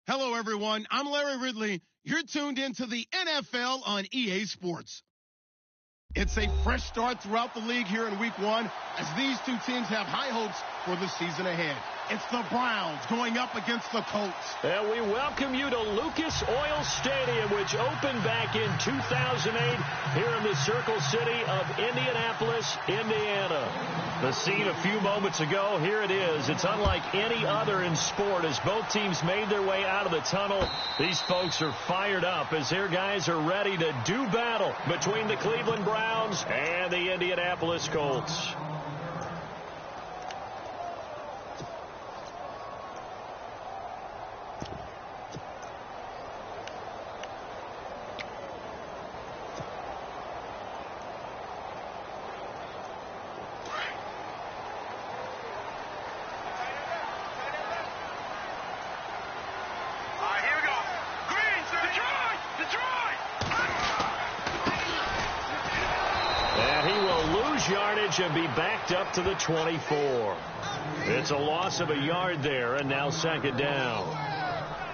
Hello, everyone. I'm Larry Ridley. You're tuned into the NFL on EA Sports. It's a fresh start throughout the league here in Week 1 as these two teams have high hopes for the season ahead. It's the Browns going up against the Colts. And we welcome you to Lucas Oil Stadium, which opened back in 2008 here in the Circle City of Indianapolis, Indiana. The scene a few moments ago, here it is. It's unlike any other in sport as both teams made their way out of the tunnel. These folks are fired up as their guys are ready to do battle between the Cleveland Browns and the Indianapolis Colts. Yardage and be backed up to the 24. It's a loss of a yard there, and now second down.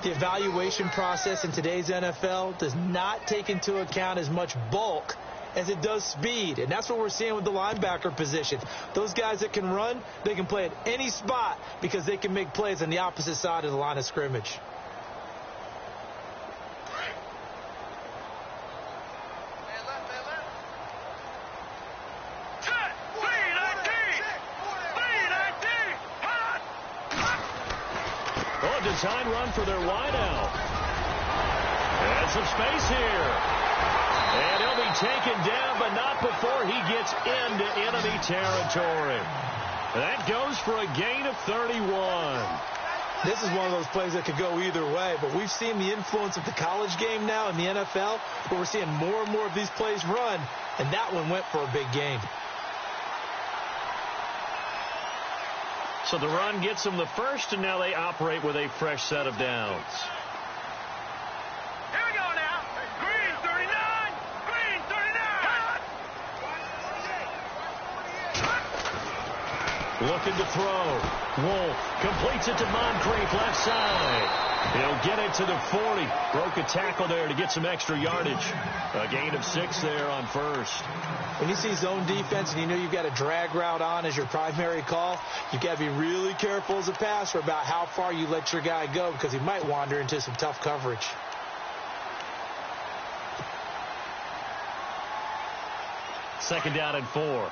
The evaluation process in today's NFL does not take into account as much bulk as it does speed, and that's what we're seeing with the linebacker position. Those guys that can run, they can play at any spot because they can make plays on the opposite side of the line of scrimmage. Design run for their wideout. And some space here. And he'll be taken down, but not before he gets into enemy territory. That goes for a gain of 31. This is one of those plays that could go either way, but we've seen the influence of the college game now in the NFL, where we're seeing more and more of these plays run, and that one went for a big gain. So the run gets them the first, and now they operate with a fresh set of downs. Here we go now. Green 39. Green 39. Looking to throw. Wolf completes it to Moncrief, left side. He'll get it to the 40. Broke a tackle there to get some extra yardage. A gain of 6 there on first. When you see zone defense and you know you've got a drag route on as your primary call, you've got to be really careful as a passer about how far you let your guy go because he might wander into some tough coverage. Second down and 4.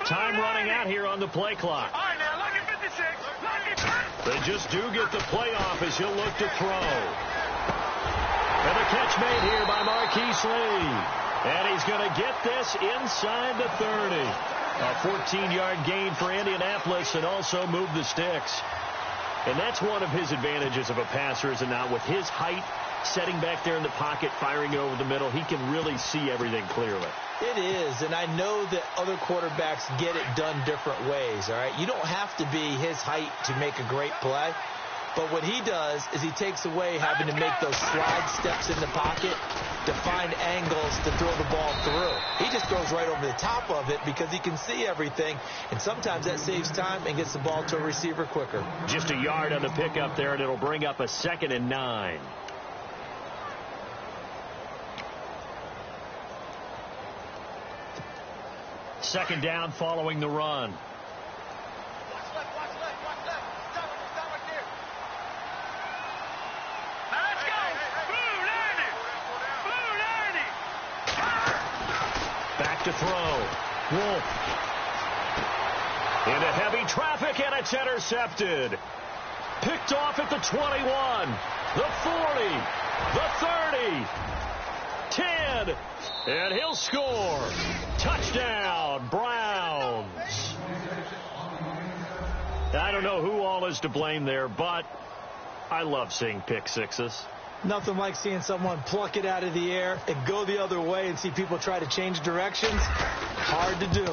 Time running out here on the play clock. All right, now, lucky 56. They just do get the playoff as he'll look to throw. And the catch made here by Marquise Lee. And he's going to get this inside the 30. A 14-yard gain for Indianapolis and also move the sticks. And that's one of his advantages of a passer, is it not? With his height, setting back there in the pocket, firing it over the middle, he can really see everything clearly. It is, and I know that other quarterbacks get it done different ways, all right? You don't have to be his height to make a great play, but what he does is he takes away having to make those slide steps in the pocket to find angles to throw the ball through. He just throws right over the top of it because he can see everything, and sometimes that saves time and gets the ball to a receiver quicker. Just a yard on the pickup there, and it'll bring up a 2nd and 9. Second down following the run. Watch left, watch left, watch left. Stop right there. Now let's go. Blue 90. Blue 90. Back to throw. Wolf. Into heavy traffic, and it's intercepted. Picked off at the 21, the 40, the 30, 10, and he'll score. Touchdown, Browns. I don't know who all is to blame there, but I love seeing pick sixes. Nothing like seeing someone pluck it out of the air and go the other way and see people try to change directions. Hard to do.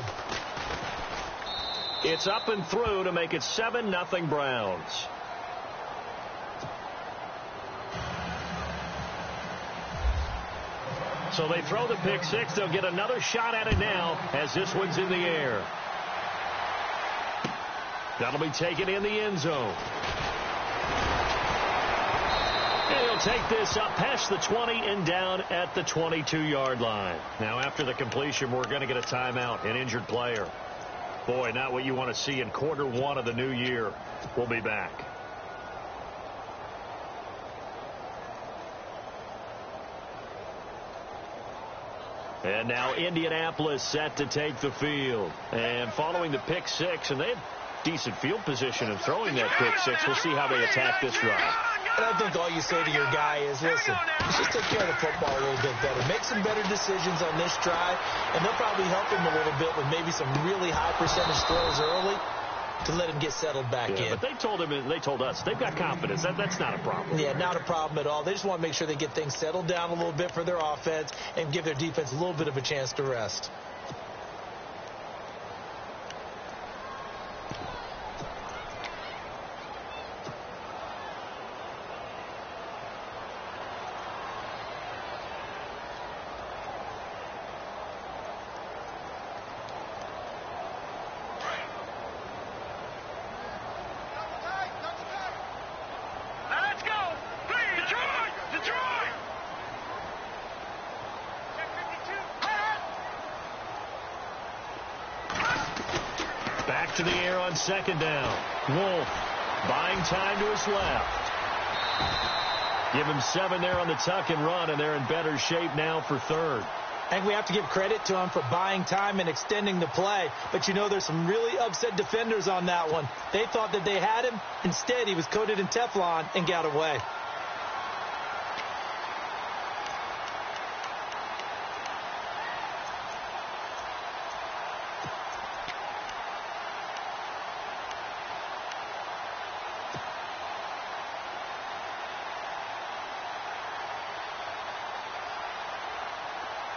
It's up and through to make it 7-0 Browns. So they throw the pick six. They'll get another shot at it now as this one's in the air. That'll be taken in the end zone. And he'll take this up past the 20 and down at the 22-yard line. Now, after the completion, we're going to get a timeout, an injured player. Boy, not what you want to see in quarter one of the new year. We'll be back. And now Indianapolis set to take the field. And following the pick six, and they had decent field position in throwing that pick six. We'll see how they attack this drive. And I think all you say to your guy is, listen, let's just take care of the football a little bit better. Make some better decisions on this drive, and they'll probably help him a little bit with maybe some really high percentage throws early to let him get settled back in. But they told him, and they told us, they've got confidence. That's not a problem. Yeah, not a problem at all. They just want to make sure they get things settled down a little bit for their offense and give their defense a little bit of a chance to rest. Back to the air on second down. Wolf buying time to his left. Give him 7 there on the tuck and run, and they're in better shape now for third. I think we have to give credit to him for buying time and extending the play. But, you know, there's some really upset defenders on that one. They thought that they had him. Instead, he was coated in Teflon and got away.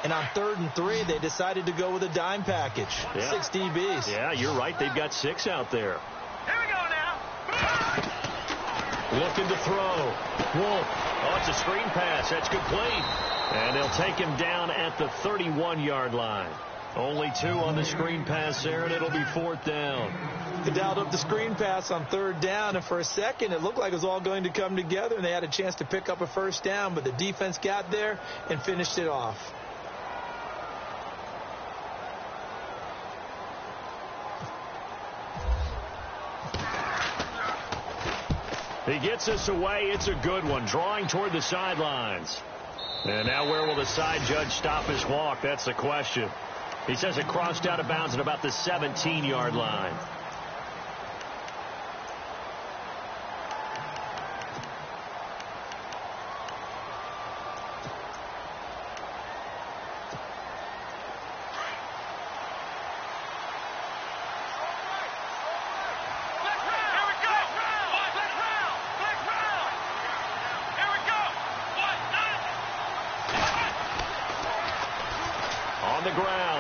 And on 3rd and 3, they decided to go with a dime package. Yeah. 6 DBs. Yeah, you're right. They've got 6 out there. Here we go now. Looking to throw. Wolf. Oh, it's a screen pass. That's complete. And they'll take him down at the 31-yard line. Only 2 on the screen pass there, and it'll be 4th down. They dialed up the screen pass on 3rd down, and for a second, it looked like it was all going to come together, and they had a chance to pick up a first down, but the defense got there and finished it off. He gets us away. It's a good one. Drawing toward the sidelines. And now where will the side judge stop his walk? That's the question. He says it crossed out of bounds at about the 17-yard line.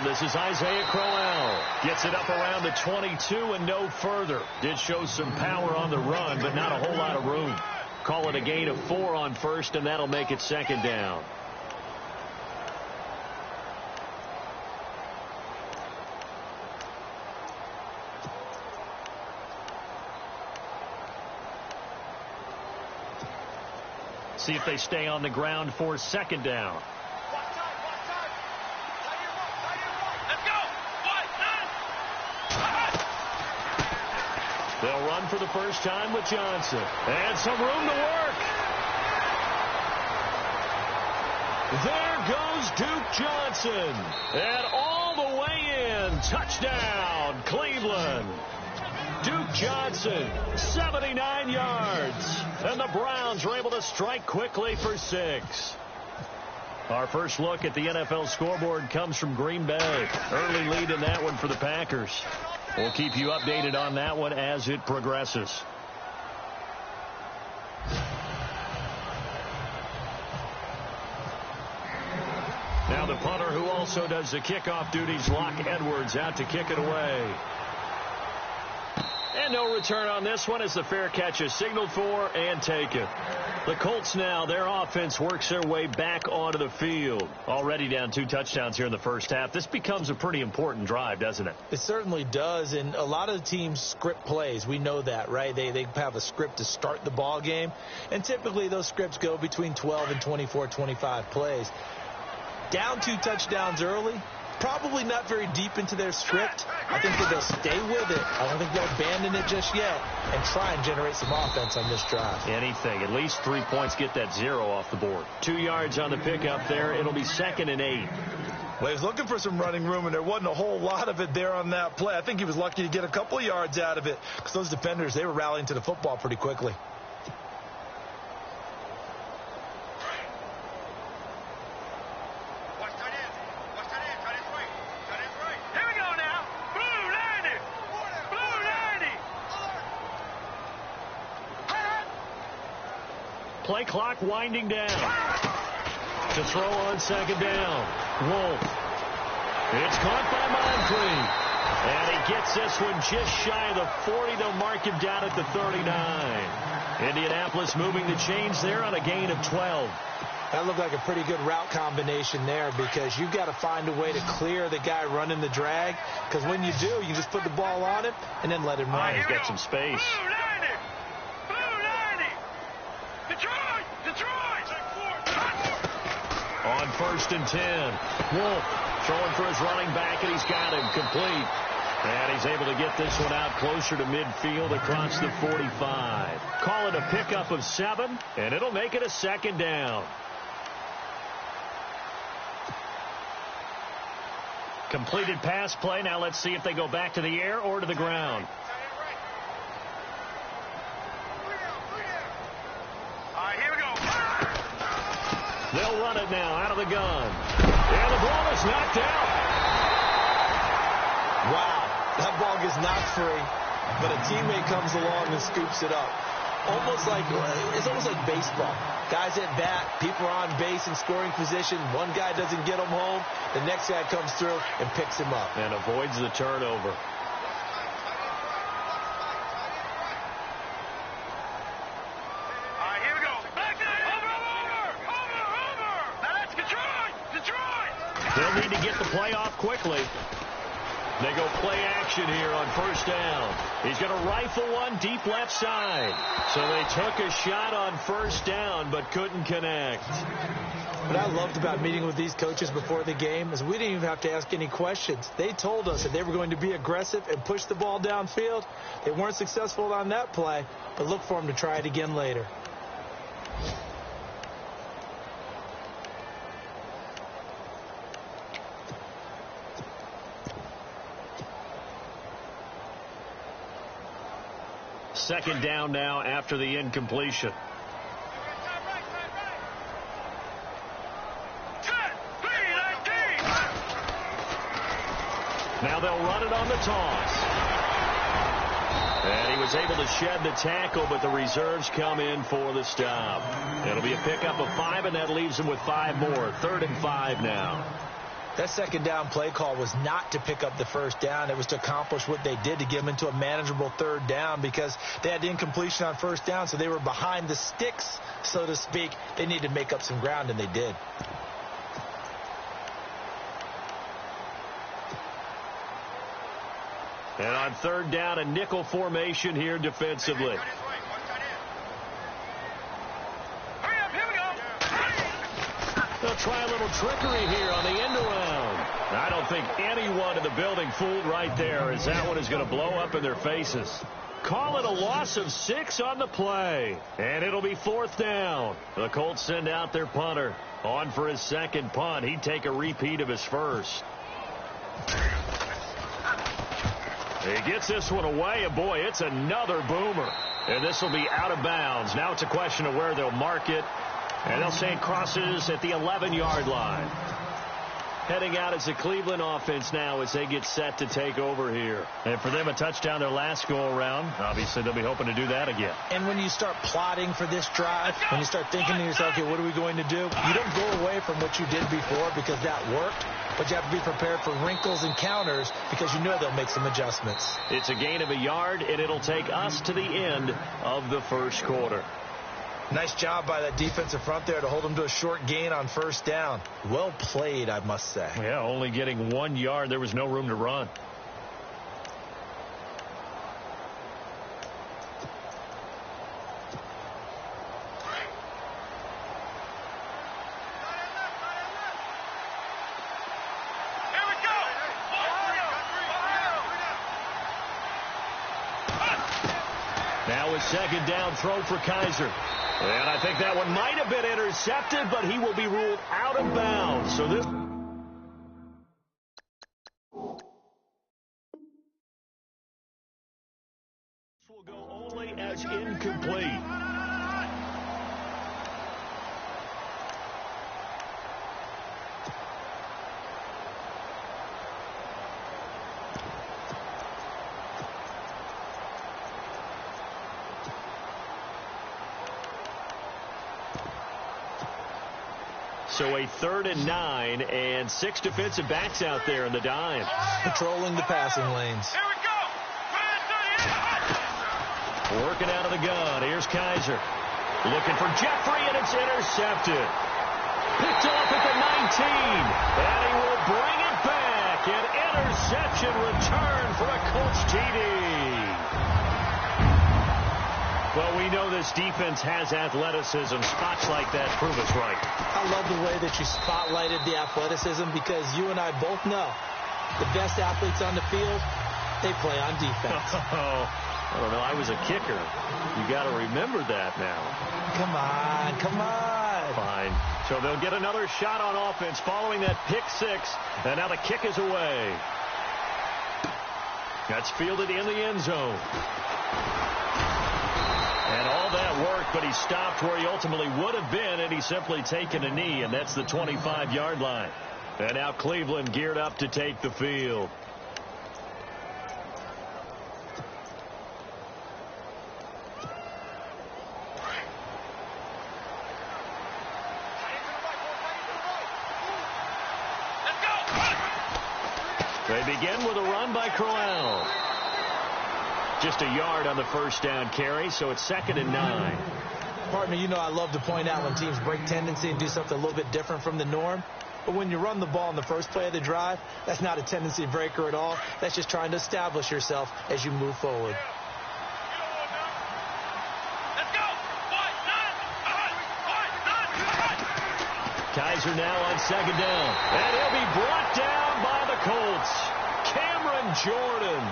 This is Isaiah Crowell. Gets it up around the 22 and no further. Did show some power on the run, but not a whole lot of room. Call it a gain of 4 on first, and that'll make it 2nd down. See if they stay on the ground for 2nd down. They'll run for the first time with Johnson. And some room to work. There goes Duke Johnson. And all the way in. Touchdown, Cleveland. Duke Johnson, 79 yards. And the Browns are able to strike quickly for 6. Our first look at the NFL scoreboard comes from Green Bay. Early lead in that one for the Packers. We'll keep you updated on that one as it progresses. Now the punter who also does the kickoff duties, Locke Edwards, out to kick it away. And no return on this one as the fair catch is signaled for and taken. The Colts now, their offense works their way back onto the field. Already down 2 touchdowns here in the first half. This becomes a pretty important drive, doesn't it? It certainly does, and a lot of the teams script plays. We know that, right? They have a script to start the ball game, and typically those scripts go between 12 and 24, 25 plays. Down 2 touchdowns early, probably not very deep into their script. I think that they'll stay with it. I don't think they'll abandon it just yet and try and generate some offense on this drive. Anything. At least 3 points, get that 0 off the board. 2 yards on the pickup there. It'll be 2nd and 8. Well, he was looking for some running room, and there wasn't a whole lot of it there on that play. I think he was lucky to get a couple of yards out of it because those defenders, they were rallying to the football pretty quickly. Play clock winding down. To throw on 2nd down. Wolf. It's caught by Moncrief. And he gets this one just shy of the 40. They'll mark him down at the 39. Indianapolis moving the chains there on a gain of 12. That looked like a pretty good route combination there because you've got to find a way to clear the guy running the drag. Because when you do, you just put the ball on him and then let him run. He's got some space. On 1st and 10. Wolf throwing for his running back, and he's got him complete. And he's able to get this one out closer to midfield across the 45. Call it a pickup of 7, and it'll make it a 2nd down. Completed pass play. Now let's see if they go back to the air or to the ground. They'll run it now out of the gun. And the ball is knocked out. Wow. That ball gets knocked free, but a teammate comes along and scoops it up. It's almost like baseball. Guys at bat, people are on base in scoring position. One guy doesn't get him home. The next guy comes through and picks him up. And avoids the turnover. They'll need to get the play off quickly. They go play action here on 1st down. He's going to rifle one deep left side. So they took a shot on 1st down but couldn't connect. What I loved about meeting with these coaches before the game is we didn't even have to ask any questions. They told us that they were going to be aggressive and push the ball downfield. They weren't successful on that play, but look for them to try it again later. Second down now after the incompletion. Now they'll run it on the toss. And he was able to shed the tackle, but the reserves come in for the stop. It'll be a pickup of 5, and that leaves them with 5 more. 3rd and 5 now. That 2nd down play call was not to pick up the 1st down. It was to accomplish what they did, to get them into a manageable 3rd down because they had incompletion on 1st down, so they were behind the sticks, so to speak. They needed to make up some ground, and they did. And on 3rd down, a nickel formation here defensively. They'll try a little trickery here on the end around. I don't think anyone in the building fooled right there, as that one is going to blow up in their faces. Call it a loss of 6 on the play. And it'll be 4th down. The Colts send out their punter. On for his 2nd punt. He'd take a repeat of his 1st. He gets this one away, and boy, it's another boomer. And this will be out of bounds. Now it's a question of where they'll mark it. And they'll say it crosses at the 11-yard line. heading out as a Cleveland offense now as they get set to take over here. And for them, a touchdown their last go-around. Obviously, they'll be hoping to do that again. And when you start plotting for this drive, when you start thinking to yourself, okay, what are we going to do? You don't go away from what you did before because that worked, but you have to be prepared for wrinkles and counters because you know they'll make some adjustments. It's a gain of a yard, and it'll take us to the end of the first quarter. Nice job by that defensive front there to hold them to a short gain on first down. Well played, I must say. Yeah, only getting 1 yard. There was no room to run. Now a second down throw for Kaiser. And I think that one might have been intercepted, but he will be ruled out of bounds. So this will go only as incomplete. So a 3rd and 9 and 6 defensive backs out there in the dime. Patrolling the passing lanes. Here we go. Working out of the gun. Here's Kaiser. Looking for Jeffrey, and it's intercepted. Picked off at the 19. And he will bring it back. An interception return for a Colts TD. Well, we know this defense has athleticism. Spots like that prove us right. I love the way that you spotlighted the athleticism because you and I both know the best athletes on the field, they play on defense. I don't know. I was a kicker. You got to remember that now. Come on, come on. Fine. So they'll get another shot on offense following that pick six. And now the kick is away. That's fielded in the end zone. And all that work, but he stopped where he ultimately would have been, and he's simply taken a knee, and that's the 25-yard line. And now Cleveland geared up to take the field. They begin with a run by Crowell. Just a yard on the first down carry, so it's 2nd and 9. Partner, you know I love to point out when teams break tendency and do something a little bit different from the norm. But when you run the ball in the first play of the drive, that's not a tendency breaker at all. That's just trying to establish yourself as you move forward. Kaiser now on 2nd down. And he'll be brought down by the Colts. Cameron Jordan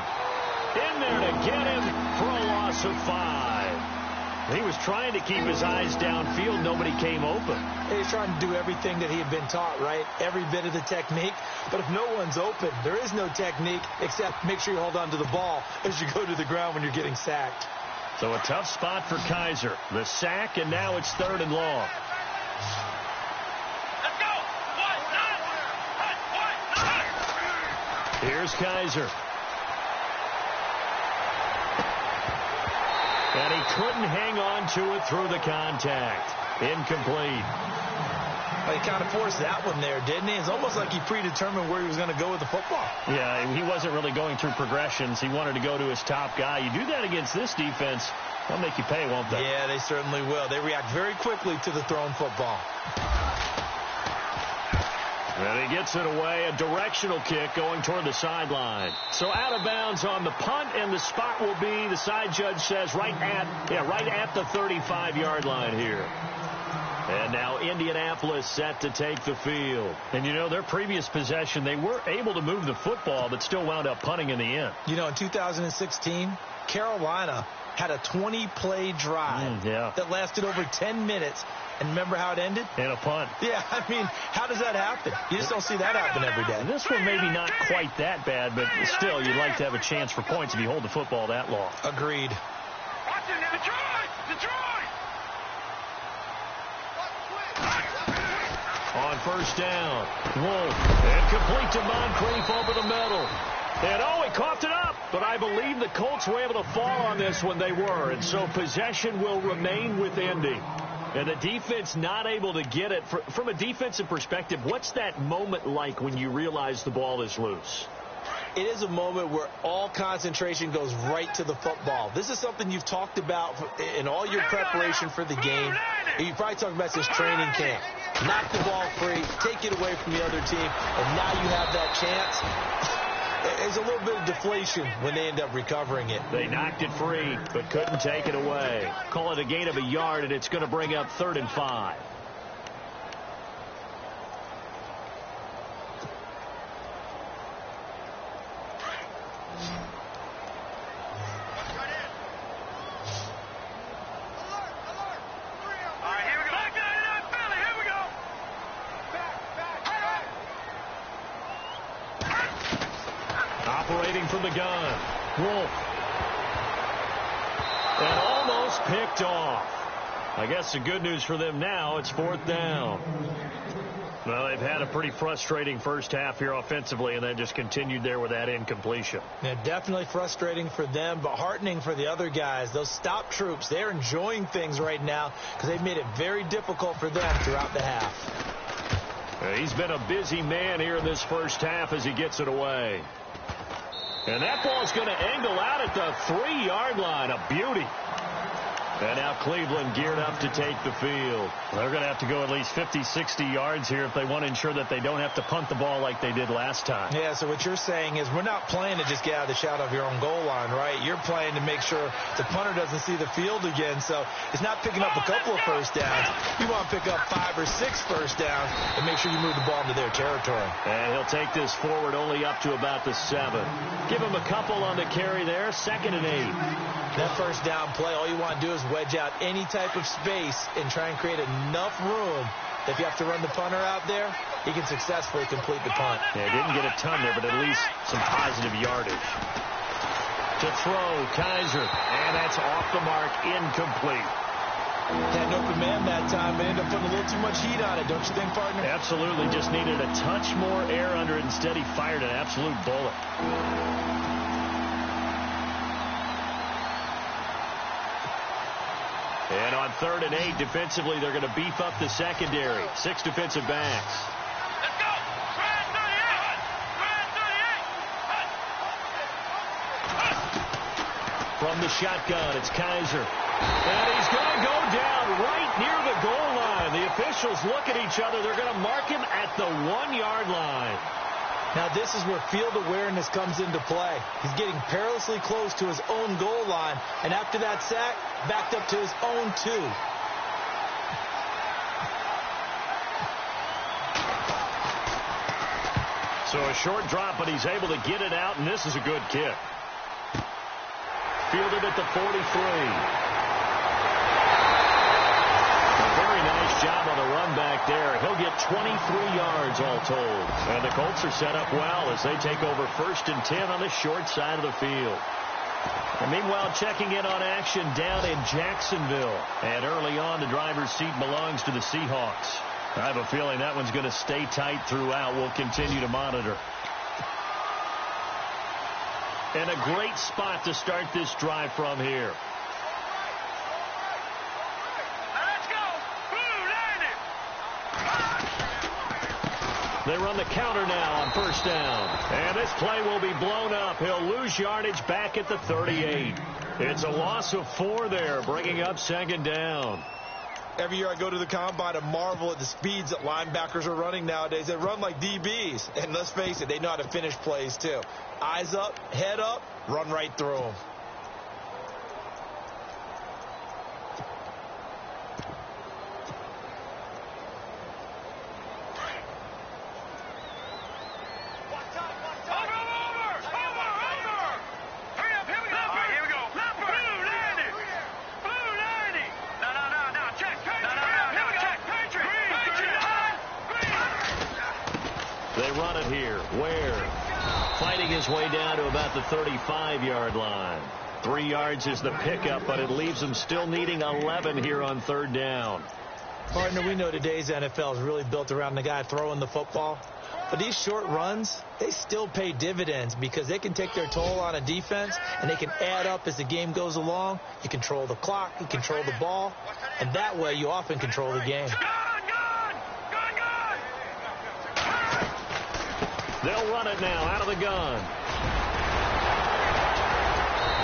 in there to get him for a loss of 5. He was trying to keep his eyes downfield. Nobody came open. He's trying to do everything that he had been taught, right? Every bit of the technique. But if no one's open, there is no technique except make sure you hold on to the ball as you go to the ground when you're getting sacked. So a tough spot for Kaiser. The sack, and now it's 3rd and long. Here's Kaiser. And he couldn't hang on to it through the contact. Incomplete. Well, he kind of forced that one there, didn't he? It's almost like he predetermined where he was going to go with the football. Yeah, he wasn't really going through progressions. He wanted to go to his top guy. You do that against this defense, they'll make you pay, won't they? Yeah, they certainly will. They react very quickly to the thrown football. And he gets it away, a directional kick going toward the sideline. So out of bounds on the punt, and the spot will be, the side judge says, right at the 35-yard line here. And now Indianapolis set to take the field. And, you know, their previous possession, they were able to move the football, but still wound up punting in the end. You know, in 2016, Carolina had a 20-play drive that lasted over 10 minutes. And remember how it ended? In a punt. Yeah, I mean, how does that happen? You just don't see that happen every day. And this one maybe not quite that bad, but still, you'd like to have a chance for points if you hold the football that long. Agreed. On first down. Wolf, and complete to Moncrief over the middle. And he coughed it up. But I believe the Colts were able to fall on this when they were. And so possession will remain with Indy. And the defense not able to get it. From a defensive perspective, what's that moment like when you realize the ball is loose? It is a moment where all concentration goes right to the football. This is something you've talked about in all your preparation for the game. You probably talked about this training camp. Knock the ball free, take it away from the other team, and now you have that chance. There's a little bit of deflation when they end up recovering it. They knocked it free, but couldn't take it away. Call it a gain of a yard, and it's going to bring up 3rd and 5. Operating from the gun, Wolf. And almost picked off. I guess the good news for them now, it's 4th down. Well, they've had a pretty frustrating first half here offensively, and then just continued there with that incompletion. Yeah, definitely frustrating for them, but heartening for the other guys. Those stop troops, they're enjoying things right now because they've made it very difficult for them throughout the half. He's been a busy man here in this first half as he gets it away. And that ball's going to angle out at the 3-yard line. A beauty. And now Cleveland geared up to take the field. They're going to have to go at least 50, 60 yards here if they want to ensure that they don't have to punt the ball like they did last time. Yeah, so what you're saying is we're not playing to just get out of the shadow of your own goal line, right? You're playing to make sure the punter doesn't see the field again. So it's not picking up a couple of first downs. You want to pick up 5 or 6 first downs and make sure you move the ball into their territory. And he'll take this forward only up to about the 7. Give him a couple on the carry there. 2nd and 8. That first down play, all you want to do is wedge out any type of space and try and create enough room that if you have to run the punter out there, he can successfully complete the punt. Yeah, didn't get a ton there, but at least some positive yardage. To throw, Kaiser, and that's off the mark, incomplete. Had an open man that time, but ended up putting a little too much heat on it, don't you think, partner? Absolutely, just needed a touch more air under it. Instead, he fired an absolute bullet. And on 3rd and 8, defensively, they're going to beef up the secondary. 6 defensive backs. Let's go! Brad 38! From the shotgun, it's Kaiser. And he's going to go down right near the goal line. The officials look at each other. They're going to mark him at the 1-yard line. Now, this is where field awareness comes into play. He's getting perilously close to his own goal line, and after that sack, backed up to his own 2. So a short drop, but he's able to get it out, and this is a good kick. Fielded at the 43. Nice job on the run back there. He'll get 23 yards all told. And the Colts are set up well as they take over 1st and 10 on the short side of the field. And meanwhile, checking in on action down in Jacksonville. And early on, the driver's seat belongs to the Seahawks. I have a feeling that one's going to stay tight throughout. We'll continue to monitor. And a great spot to start this drive from here. They run the counter now on 1st down. And this play will be blown up. He'll lose yardage back at the 38. It's a loss of 4 there, bringing up 2nd down. Every year I go to the combine and marvel at the speeds that linebackers are running nowadays. They run like DBs. And let's face it, they know how to finish plays too. Eyes up, head up, run right through them. Way down to about the 35-yard line. 3 yards is the pickup, but it leaves them still needing 11 here on 3rd down. Partner, we know today's NFL is really built around the guy throwing the football. But these short runs, they still pay dividends because they can take their toll on a defense, and they can add up as the game goes along. You control the clock, you control the ball, and that way you often control the game. They'll run it now out of the gun.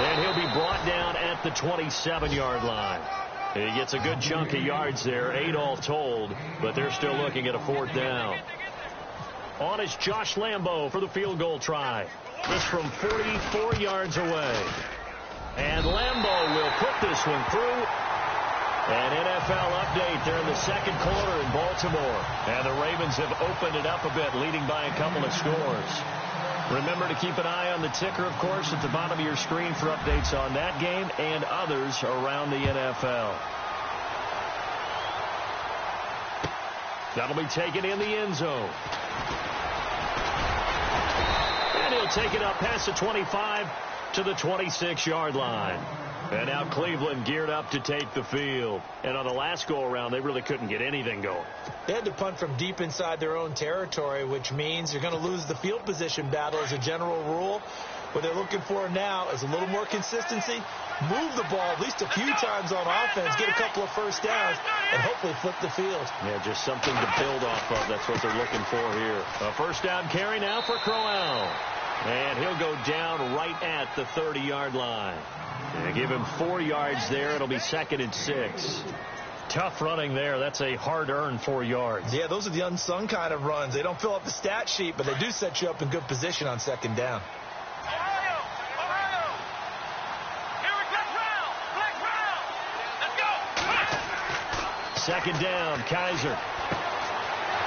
And he'll be brought down at the 27-yard line. He gets a good chunk of yards there, 8 all told, but they're still looking at a 4th down. On is Josh Lambo for the field goal try. This from 44 yards away. And Lambo will put this one through. An NFL update there in the second quarter in Baltimore. And the Ravens have opened it up a bit, leading by a couple of scores. Remember to keep an eye on the ticker, of course, at the bottom of your screen for updates on that game and others around the NFL. That'll be taken in the end zone. And he'll take it up past the 25 to the 26-yard line. And now Cleveland geared up to take the field. And on the last go-around, they really couldn't get anything going. They had to punt from deep inside their own territory, which means you're going to lose the field position battle as a general rule. What they're looking for now is a little more consistency, move the ball at least a few times on offense, get a couple of first downs, and hopefully flip the field. Yeah, just something to build off of. That's what they're looking for here. A first down carry now for Crowell. And he'll go down right at the 30-yard line. And give him 4 yards there. It'll be 2nd and 6. Tough running there. That's a hard-earned 4 yards. Yeah, those are the unsung kind of runs. They don't fill up the stat sheet, but they do set you up in good position on 2nd down. Ohio! Here we come, Brown! Black Brown! Let's go! 2nd down, Kaiser.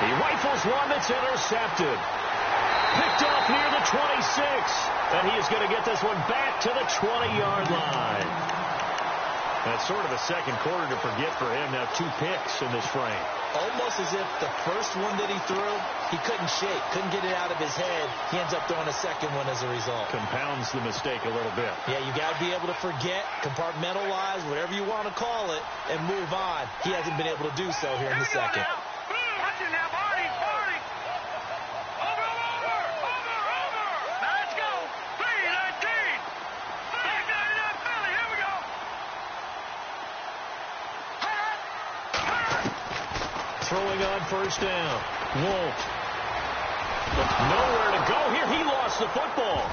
He rifles one that's intercepted. Picked off near the 26. And he is going to get this one back to the 20-yard line. That's sort of a second quarter to forget for him. Now 2 picks in this frame. Almost as if the first one that he threw, he couldn't shake, couldn't get it out of his head. He ends up throwing a second one as a result. Compounds the mistake a little bit. Yeah, you got to be able to forget, compartmentalize, whatever you want to call it, and move on. He hasn't been able to do so here in the second. Watch it now, Barney! Over! Now let's go! 3-19! 5-99 Philly, here we go! Throwing on first down. Wolf. Nowhere to go here. He lost the football.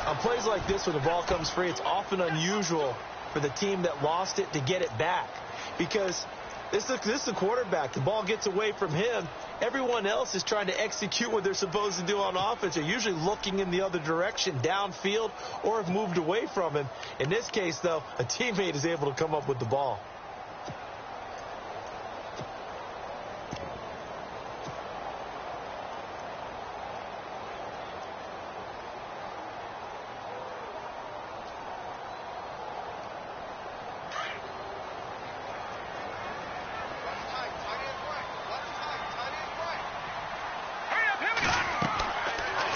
On plays like this where the ball comes free, it's often unusual for the team that lost it to get it back. Because this is the quarterback. The ball gets away from him. Everyone else is trying to execute what they're supposed to do on offense. They're usually looking in the other direction, downfield, or have moved away from him. In this case, though, a teammate is able to come up with the ball.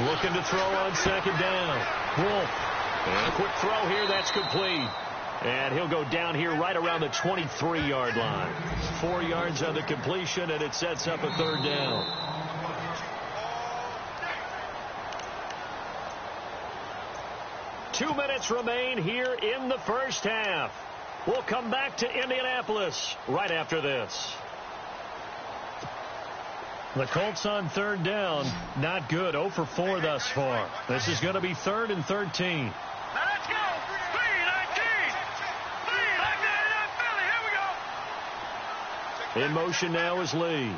Looking to throw on 2nd down. Wolf. And a quick throw here. That's complete. And he'll go down here right around the 23-yard line. 4 yards on the completion, and it sets up a 3rd down. Two minutes remain here in the first half. We'll come back to Indianapolis right after this. The Colts on 3rd down. Not good. 0 for 4 thus far. This is going to be 3rd and 13. Now let's go! 3-19! 5-99 Philly, here we go! In motion now is Lee.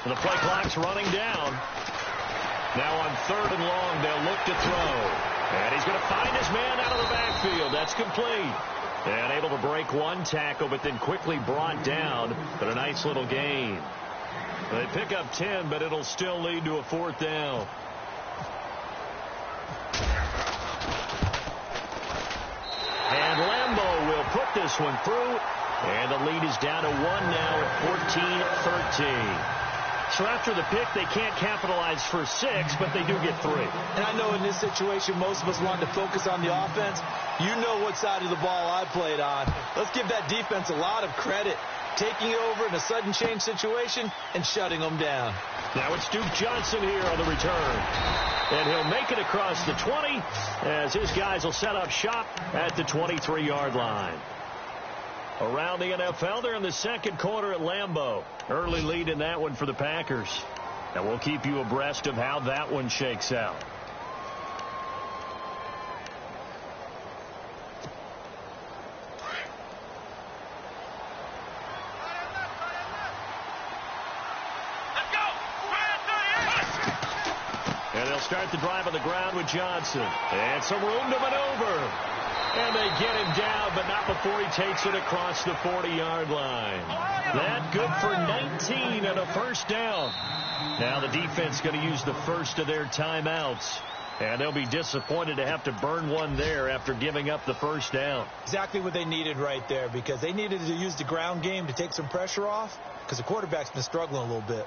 The play clock's running down. Now on 3rd and long, they'll look to throw. And he's going to find his man out of the backfield. That's complete. And able to break one tackle, but then quickly brought down. But a nice little gain. They pick up 10, but it'll still lead to a 4th down. And Lambo will put this one through. And the lead is down to 1 now at 14-13. So after the pick, they can't capitalize for 6, but they do get 3. And I know in this situation, most of us wanted to focus on the offense. You know what side of the ball I played on. Let's give that defense a lot of credit, taking over in a sudden change situation and shutting them down. Now it's Duke Johnson here on the return. And he'll make it across the 20 as his guys will set up shop at the 23-yard line. Around the NFL, they're in the second quarter at Lambeau. Early lead in that one for the Packers. And we'll keep you abreast of how that one shakes out. And they'll start the drive on the ground with Johnson. And some room to maneuver. And they get him down, but not before he takes it across the 40-yard line. That good for 19 and a first down. Now the defense going to use the first of their timeouts. And they'll be disappointed to have to burn one there after giving up the first down. Exactly what they needed right there, because they needed to use the ground game to take some pressure off, because the quarterback's been struggling a little bit.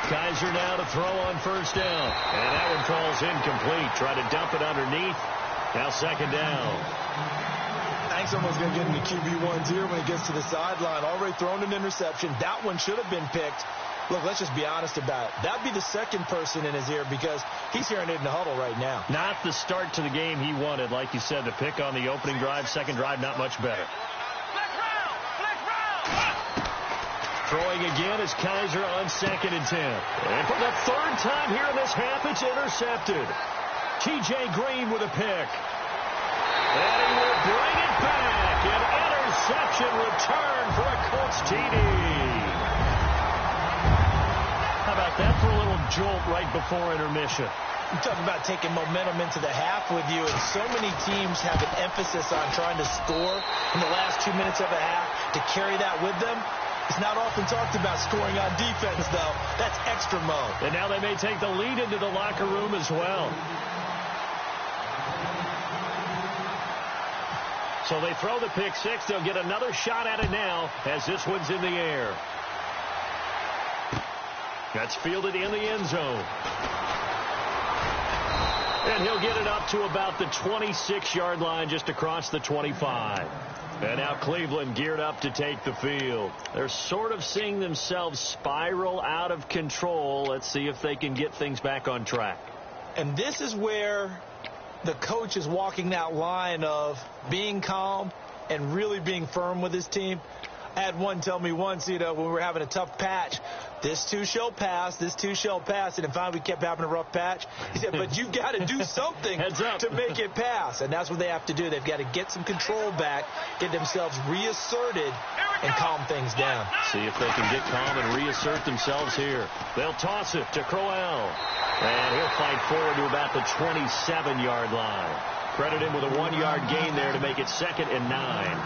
Kaiser now to throw on first down. And that one falls incomplete. Try to dump it underneath. Now second down. I think someone's going to get into QB1s here when he gets to the sideline. Already thrown an interception. That one should have been picked. Look, let's just be honest about it. That'd be the second person in his ear because he's hearing it in the huddle right now. Not the start to the game he wanted. Like you said, the pick on the opening drive, second drive, not much better. Throwing again is Kaiser on 2nd and 10. And for the third time here in this half, it's intercepted. T.J. Green with a pick. And he will bring it back. An interception return for a Colts TD. How about that for a little jolt right before intermission? You talk about taking momentum into the half with you, and so many teams have an emphasis on trying to score in the last 2 minutes of a half to carry that with them. It's not often talked about scoring on defense, though. That's extra mode. And now they may take the lead into the locker room as well. So they throw the pick six. They'll get another shot at it now as this one's in the air. That's fielded in the end zone. And he'll get it up to about the 26-yard line, just across the 25. And now Cleveland geared up to take the field. They're sort of seeing themselves spiral out of control. Let's see if they can get things back on track. And this is where the coach is walking that line of being calm and really being firm with his team. I had one tell me once, when we were having a tough patch, this too shall pass, this too shall pass. And then finally we kept having a rough patch. He said, but you've got to do something to make it pass. And that's what they have to do. They've got to get some control back, get themselves reasserted, and calm things down. See if they can get calm and reassert themselves here. They'll toss it to Crowell. And he'll fight forward to about the 27-yard line. Credit him with a 1-yard gain there to make it 2nd and 9.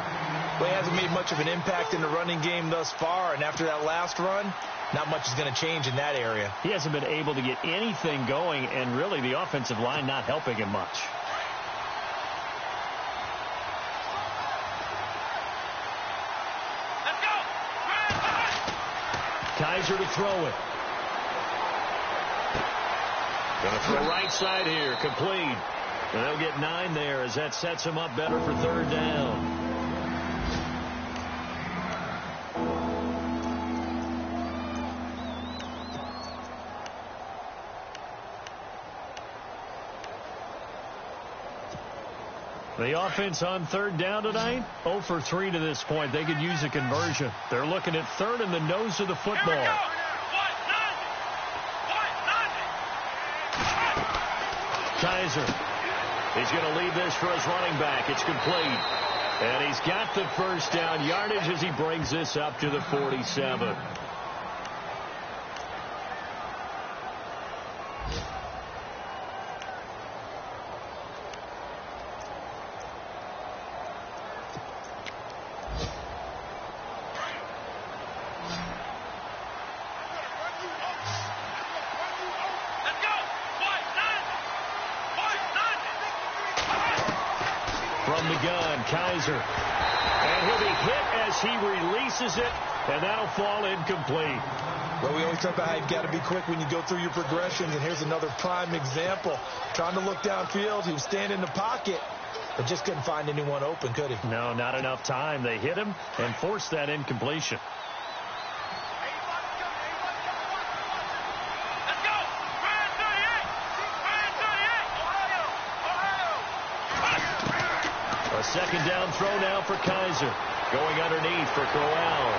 Well, he hasn't made much of an impact in the running game thus far, and after that last run, not much is going to change in that area. He hasn't been able to get anything going, and really the offensive line not helping him much. Let's go! Kaiser to throw it. Going to throw right side here, complete. And they'll get 9 there as that sets him up better for 3rd down. The offense on 3rd down tonight, 0 for 3 to this point. They could use a conversion. They're looking at 3rd and the nose of the football. Kaiser. He's going to leave this for his running back. It's complete. And he's got the first down yardage as he brings this up to the 47. From the gun, Kaiser. And he'll be hit as he releases it, and that'll fall incomplete. Well, we always talk about how you've got to be quick when you go through your progressions, and here's another prime example. Trying to look downfield, he was standing in the pocket, but just couldn't find anyone open, could he? No, not enough time. They hit him and forced that incompletion. A second down throw now for Kaiser. Going underneath for Crowell.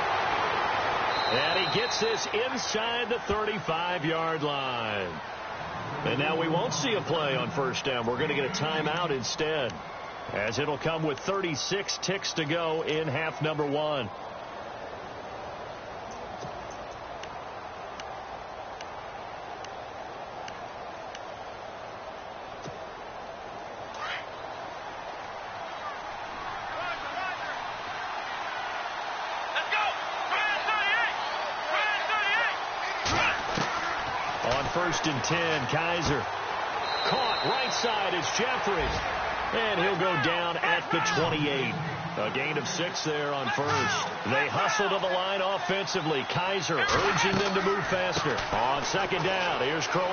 And he gets this inside the 35-yard line. And now we won't see a play on first down. We're going to get a timeout instead, as it'll come with 36 ticks to go in half number one. First and 10, Kaiser. Caught right side is Jeffries. And he'll go down at the 28. A gain of 6 there on first. They hustle to the line offensively. Kaiser urging them to move faster. On second down, here's Crowell.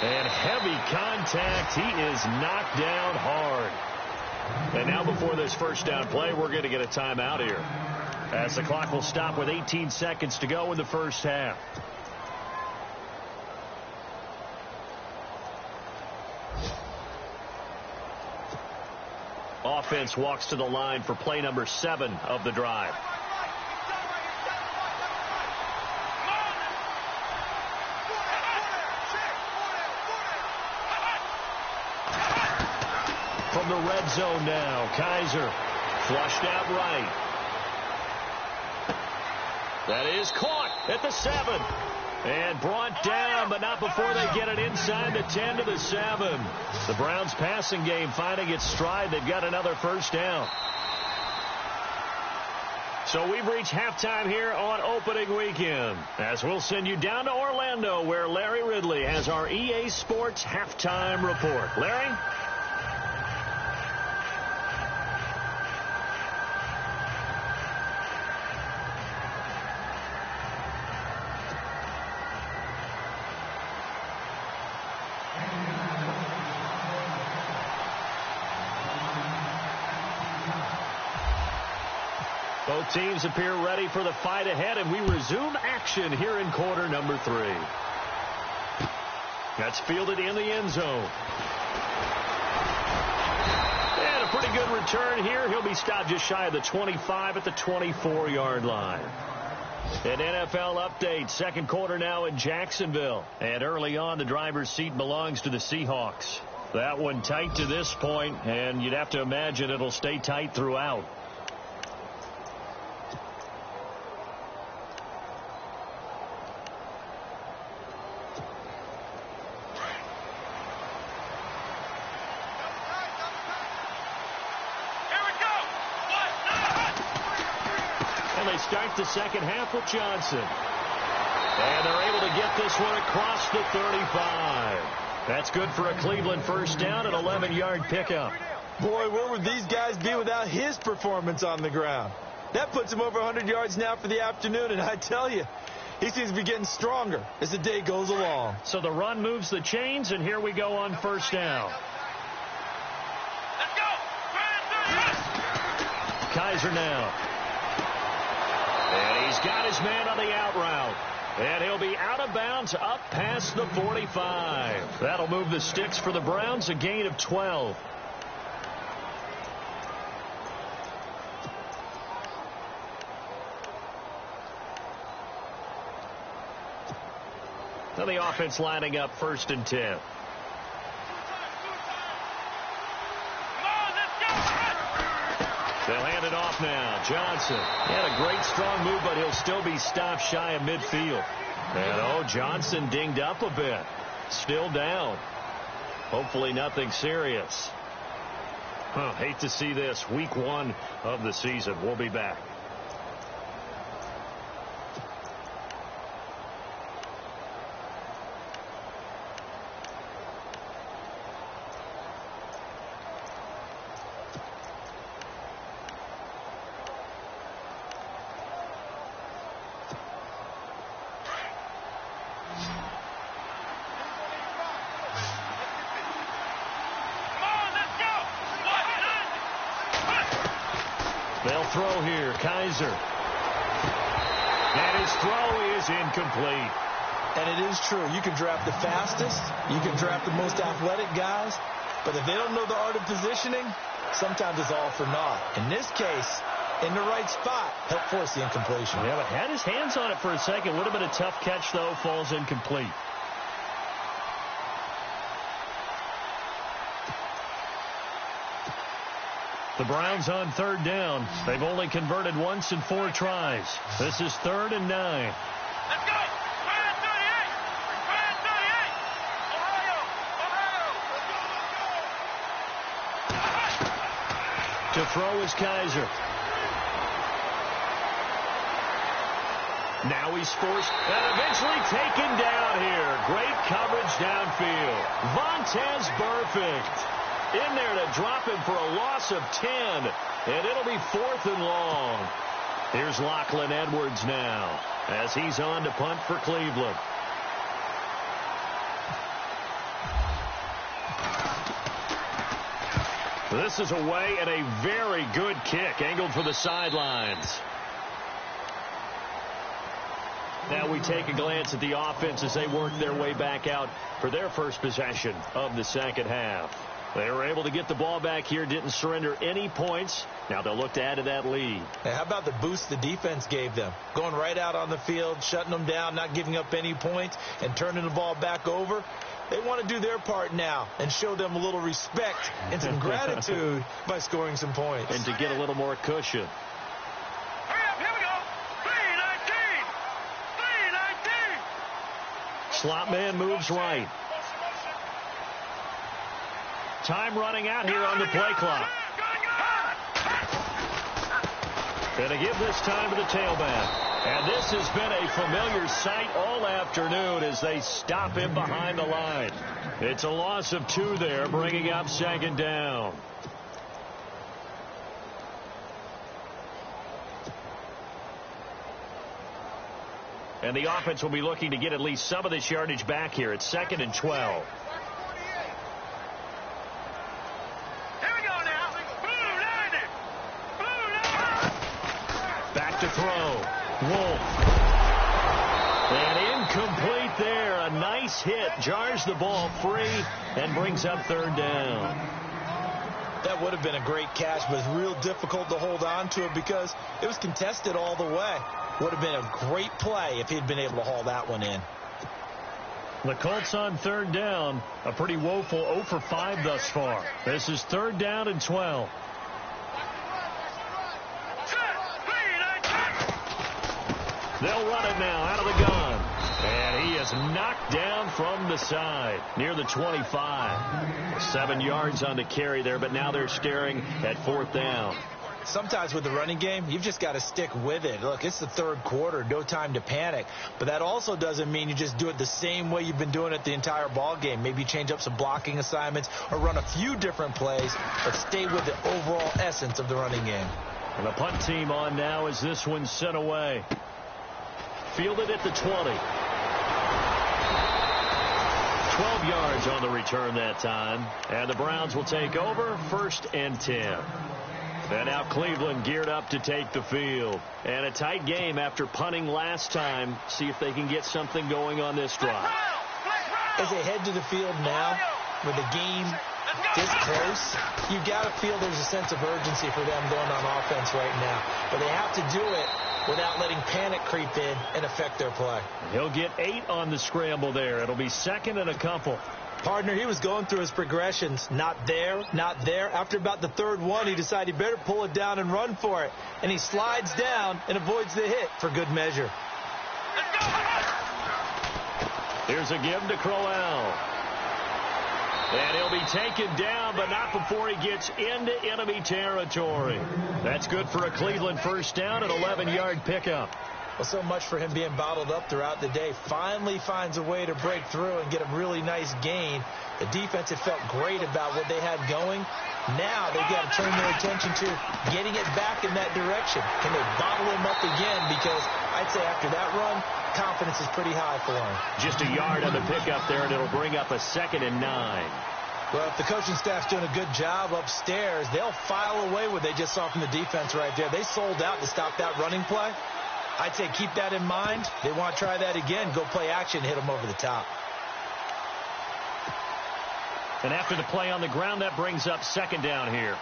And heavy contact. He is knocked down hard. And now before this first down play, we're going to get a timeout here, as the clock will stop with 18 seconds to go in the first half. Offense walks to the line for play number 7 of the drive. From the red zone now, Kaiser flushed out right. That is caught at the 7. And brought down, but not before they get it inside the 10 to the 7. The Browns passing game finding its stride. They've got another first down. So we've reached halftime here on opening weekend, as we'll send you down to Orlando, where Larry Ridley has our EA Sports halftime report. Larry? Both teams appear ready for the fight ahead, and we resume action here in quarter number 3. That's fielded in the end zone. And a pretty good return here. He'll be stopped just shy of the 25 at the 24-yard line. An NFL update. Second quarter now in Jacksonville. And early on, the driver's seat belongs to the Seahawks. That one tight to this point, and you'd have to imagine it'll stay tight throughout. Start the second half with Johnson. And they're able to get this one across the 35. That's good for a Cleveland first down, an 11-yard pickup. Boy, where would these guys be without his performance on the ground? That puts him over 100 yards now for the afternoon, and I tell you, he seems to be getting stronger as the day goes along. So the run moves the chains, and here we go on first down. Let's go! Kaiser now. And he's got his man on the out route. And he'll be out of bounds up past the 45. That'll move the sticks for the Browns, a gain of 12. Now the offense lining up first and 10. They'll hand it off now. Johnson had a great strong move, but he'll still be stopped shy of midfield. And Johnson dinged up a bit. Still down. Hopefully nothing serious. Hate to see this. Week 1 of the season. We'll be back. throw here. Kaiser. And his throw is incomplete. And it is true. You can draft the fastest. You can draft the most athletic guys. But if they don't know the art of positioning, sometimes it's all for naught. In this case, in the right spot, helped force the incompletion. Yeah, but had his hands on it for a second. Would have been a tough catch, though. Falls incomplete. The Browns on third down. They've only converted once in 4 tries. This is 3rd and 9. Let's go! Fire 38! Fire 38! Ohio! Ohio! To throw is Kaiser. Now he's forced and eventually taken down here. Great coverage downfield. Vontaze Burfict in there to drop him for a loss of 10. And it'll be 4th and long. Here's Lachlan Edwards now as he's on to punt for Cleveland. This is away and a very good kick angled for the sidelines. Now we take a glance at the offense as they work their way back out for their first possession of the second half. They were able to get the ball back here, didn't surrender any points. Now they'll look to add to that lead. Hey, how about the boost the defense gave them? Going right out on the field, shutting them down, not giving up any points, and turning the ball back over. They want to do their part now and show them a little respect and some gratitude by scoring some points. And to get a little more cushion. Hurry up, here we go! 319! 319! Slot man moves right. Time running out here on the play clock. Going to give this time to the tailback. And this has been a familiar sight all afternoon as they stop him behind the line. It's a loss of 2 there, bringing up 2nd down. And the offense will be looking to get at least some of this yardage back here. It's 2nd and 12. To throw. Wolf. And incomplete there. A nice hit. Jars the ball free and brings up 3rd down. That would have been a great catch, but it's real difficult to hold on to it because it was contested all the way. Would have been a great play if he'd been able to haul that one in. The Colts on 3rd down. A pretty woeful 0 for 5 thus far. This is 3rd down and 12. They'll run it now out of the gun. And he is knocked down from the side near the 25. 7 yards on the carry there, but now they're staring at 4th down. Sometimes with the running game, you've just got to stick with it. Look, it's the 3rd quarter, no time to panic. But that also doesn't mean you just do it the same way you've been doing it the entire ball game. Maybe change up some blocking assignments or run a few different plays, but stay with the overall essence of the running game. And the punt team on now as this one's sent away. Fielded at the 20. 12 yards on the return that time. And the Browns will take over 1st and 10. And now Cleveland geared up to take the field. And a tight game after punting last time. See if they can get something going on this drive. As they head to the field now, with the game this close, you've got to feel there's a sense of urgency for them going on offense right now. But they have to do it without letting panic creep in and affect their play. He'll get 8 on the scramble there. It'll be 2nd and a couple. Partner, he was going through his progressions. Not there, not there. After about the 3rd one, he decided he better pull it down and run for it. And he slides down and avoids the hit for good measure. Here's a give to Crowell. And he'll be taken down, but not before he gets into enemy territory. That's good for a Cleveland 1st down, an 11-yard pickup. Well, so much for him being bottled up throughout the day. Finally finds a way to break through and get a really nice gain. The defense had felt great about what they had going. Now they've got to turn their attention to getting it back in that direction. Can they bottle him up again? Because I'd say after that run, confidence is pretty high for him. Just a yard on the pickup there, and it'll bring up a 2nd and 9. Well, if the coaching staff's doing a good job upstairs, they'll file away what they just saw from the defense right there. They sold out to stop that running play. I'd say keep that in mind. They want to try that again. Go play action, hit them over the top. And after the play on the ground, that brings up second down here.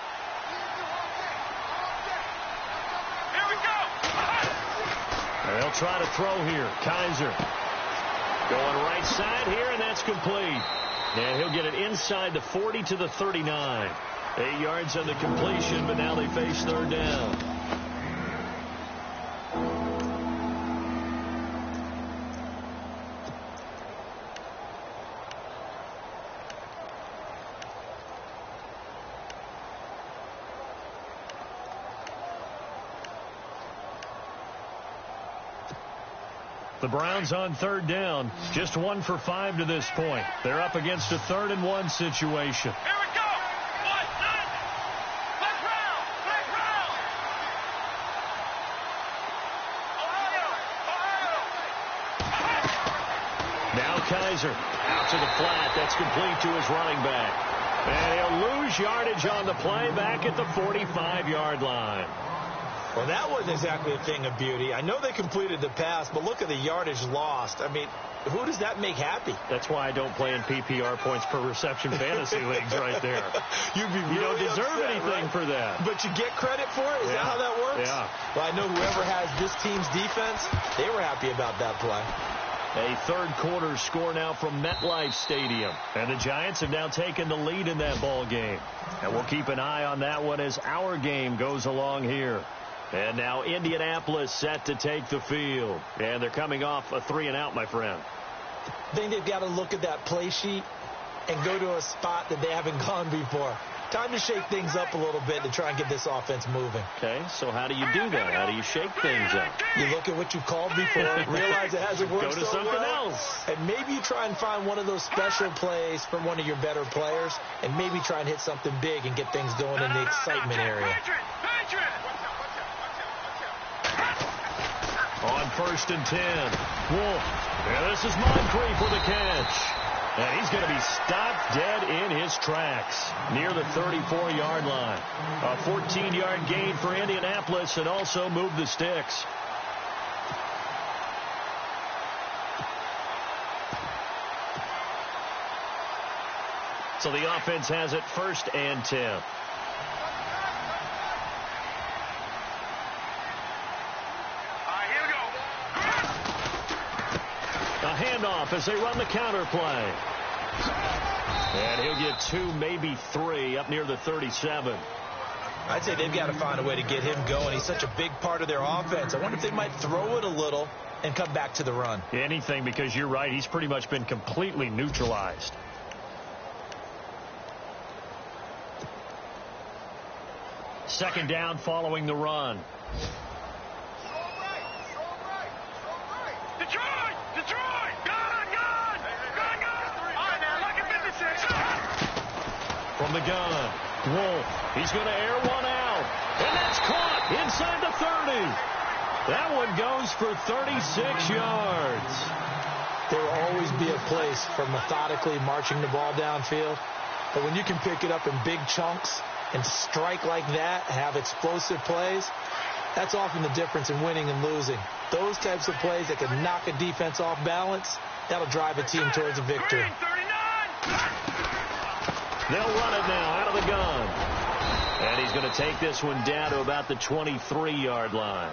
Here we go. They'll try to throw here. Kaiser going right side here, and that's complete. And he'll get it inside the 40 to the 39. 8 yards on the completion, but now they face third down. The Browns on third down, just 1 for 5 to this point. They're up against a 3rd and 1 situation. Here we go. Let's round. Ohio. Now Kaiser out to the flat. That's complete to his running back. And he'll lose yardage on the play back at the 45-yard line. Well, that wasn't exactly a thing of beauty. I know they completed the pass, but look at the yardage lost. I mean, who does that make happy? That's why I don't play in PPR points per reception fantasy leagues right there. You don't deserve upset, anything right? for that. But you get credit for it? Is that how that works? Yeah. Well, I know whoever has this team's defense, they were happy about that play. A third quarter score now from MetLife Stadium. And the Giants have now taken the lead in that ball game. And we'll keep an eye on that one as our game goes along here. And now Indianapolis set to take the field. And they're coming off a 3-and-out, my friend. I think they've got to look at that play sheet and go to a spot that they haven't gone before. Time to shake things up a little bit to try and get this offense moving. Okay, so how do you do that? How do you shake things up? You look at what you called before, realize it hasn't worked Go to so something well, else. and maybe you try and find one of those special plays from one of your better players, and maybe try and hit something big and get things going in the excitement area. On 1st and 10, Wolf. Yeah, this is Moncrief with a catch. And he's going to be stopped dead in his tracks near the 34-yard line. A 14-yard gain for Indianapolis and also move the sticks. So the offense has it 1st and 10. Handoff as they run the counter play. And he'll get 2, maybe 3 up near the 37. I'd say they've got to find a way to get him going. He's such a big part of their offense. I wonder if they might throw it a little and come back to the run. Anything, because you're right. He's pretty much been completely neutralized. Second down following the run. From the gun, Wolf. He's going to air one out. And that's caught inside the 30. That one goes for 36 yards. There will always be a place for methodically marching the ball downfield. But when you can pick it up in big chunks and strike like that, have explosive plays, that's often the difference in winning and losing. Those types of plays that can knock a defense off balance, that'll drive a team towards a victory. They'll run it now out of the gun. And he's going to take this one down to about the 23-yard line.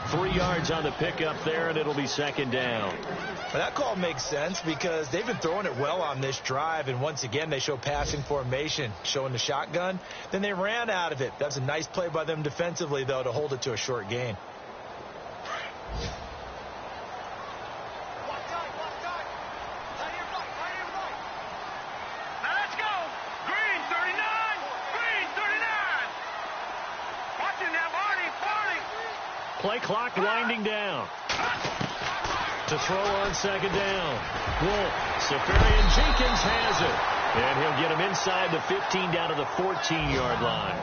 3 yards on the pickup there, and it'll be second down. Well, that call makes sense because they've been throwing it well on this drive, and once again they show passing formation, showing the shotgun. Then they ran out of it. That's a nice play by them defensively, though, to hold it to a short gain. Play clock winding down. To throw on second down. Wolf. Safarian Jenkins has it. And he'll get him inside the 15 down to the 14-yard line.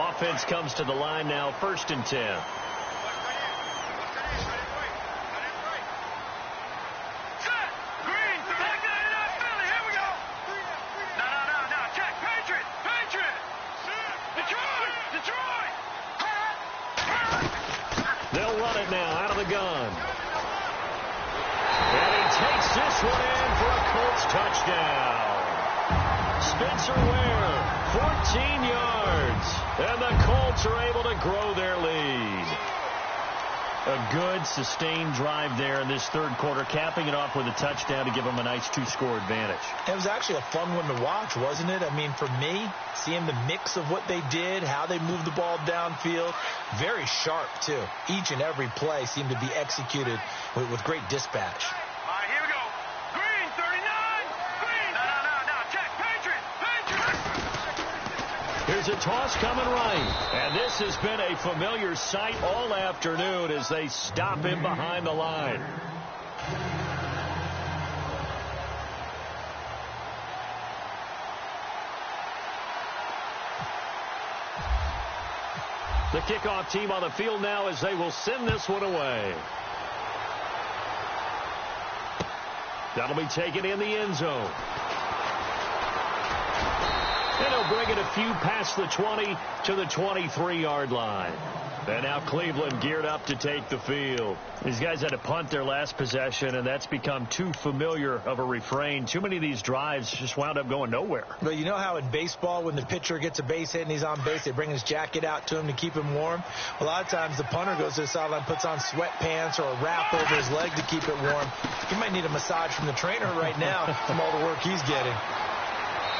Offense comes to the line now, 1st and 10. They'll run it now out of the gun. And he takes this one in for a Colts touchdown. Spencer Ware, 14 yards. And the Colts are able to grow their lead. A good, sustained drive there in this third quarter, capping it off with a touchdown to give them a nice 2-score advantage. It was actually a fun one to watch, wasn't it? I mean, for me, seeing the mix of what they did, how they moved the ball downfield, very sharp, too. Each and every play seemed to be executed with great dispatch. All right, here we go. Green, 39. Green. No. Check. Patriots. Here's a toss coming right. And this has been a familiar sight all afternoon as they stop him behind the line. The kickoff team on the field now as they will send this one away. That'll be taken in the end zone. And he'll bring it a few past the 20 to the 23-yard line. And now Cleveland geared up to take the field. These guys had to punt their last possession, and that's become too familiar of a refrain. Too many of these drives just wound up going nowhere. But you know how in baseball, when the pitcher gets a base hit and he's on base, they bring his jacket out to him to keep him warm? A lot of times the punter goes to the sideline, puts on sweatpants or a wrap over his leg to keep it warm. He might need a massage from the trainer right now from all the work he's getting.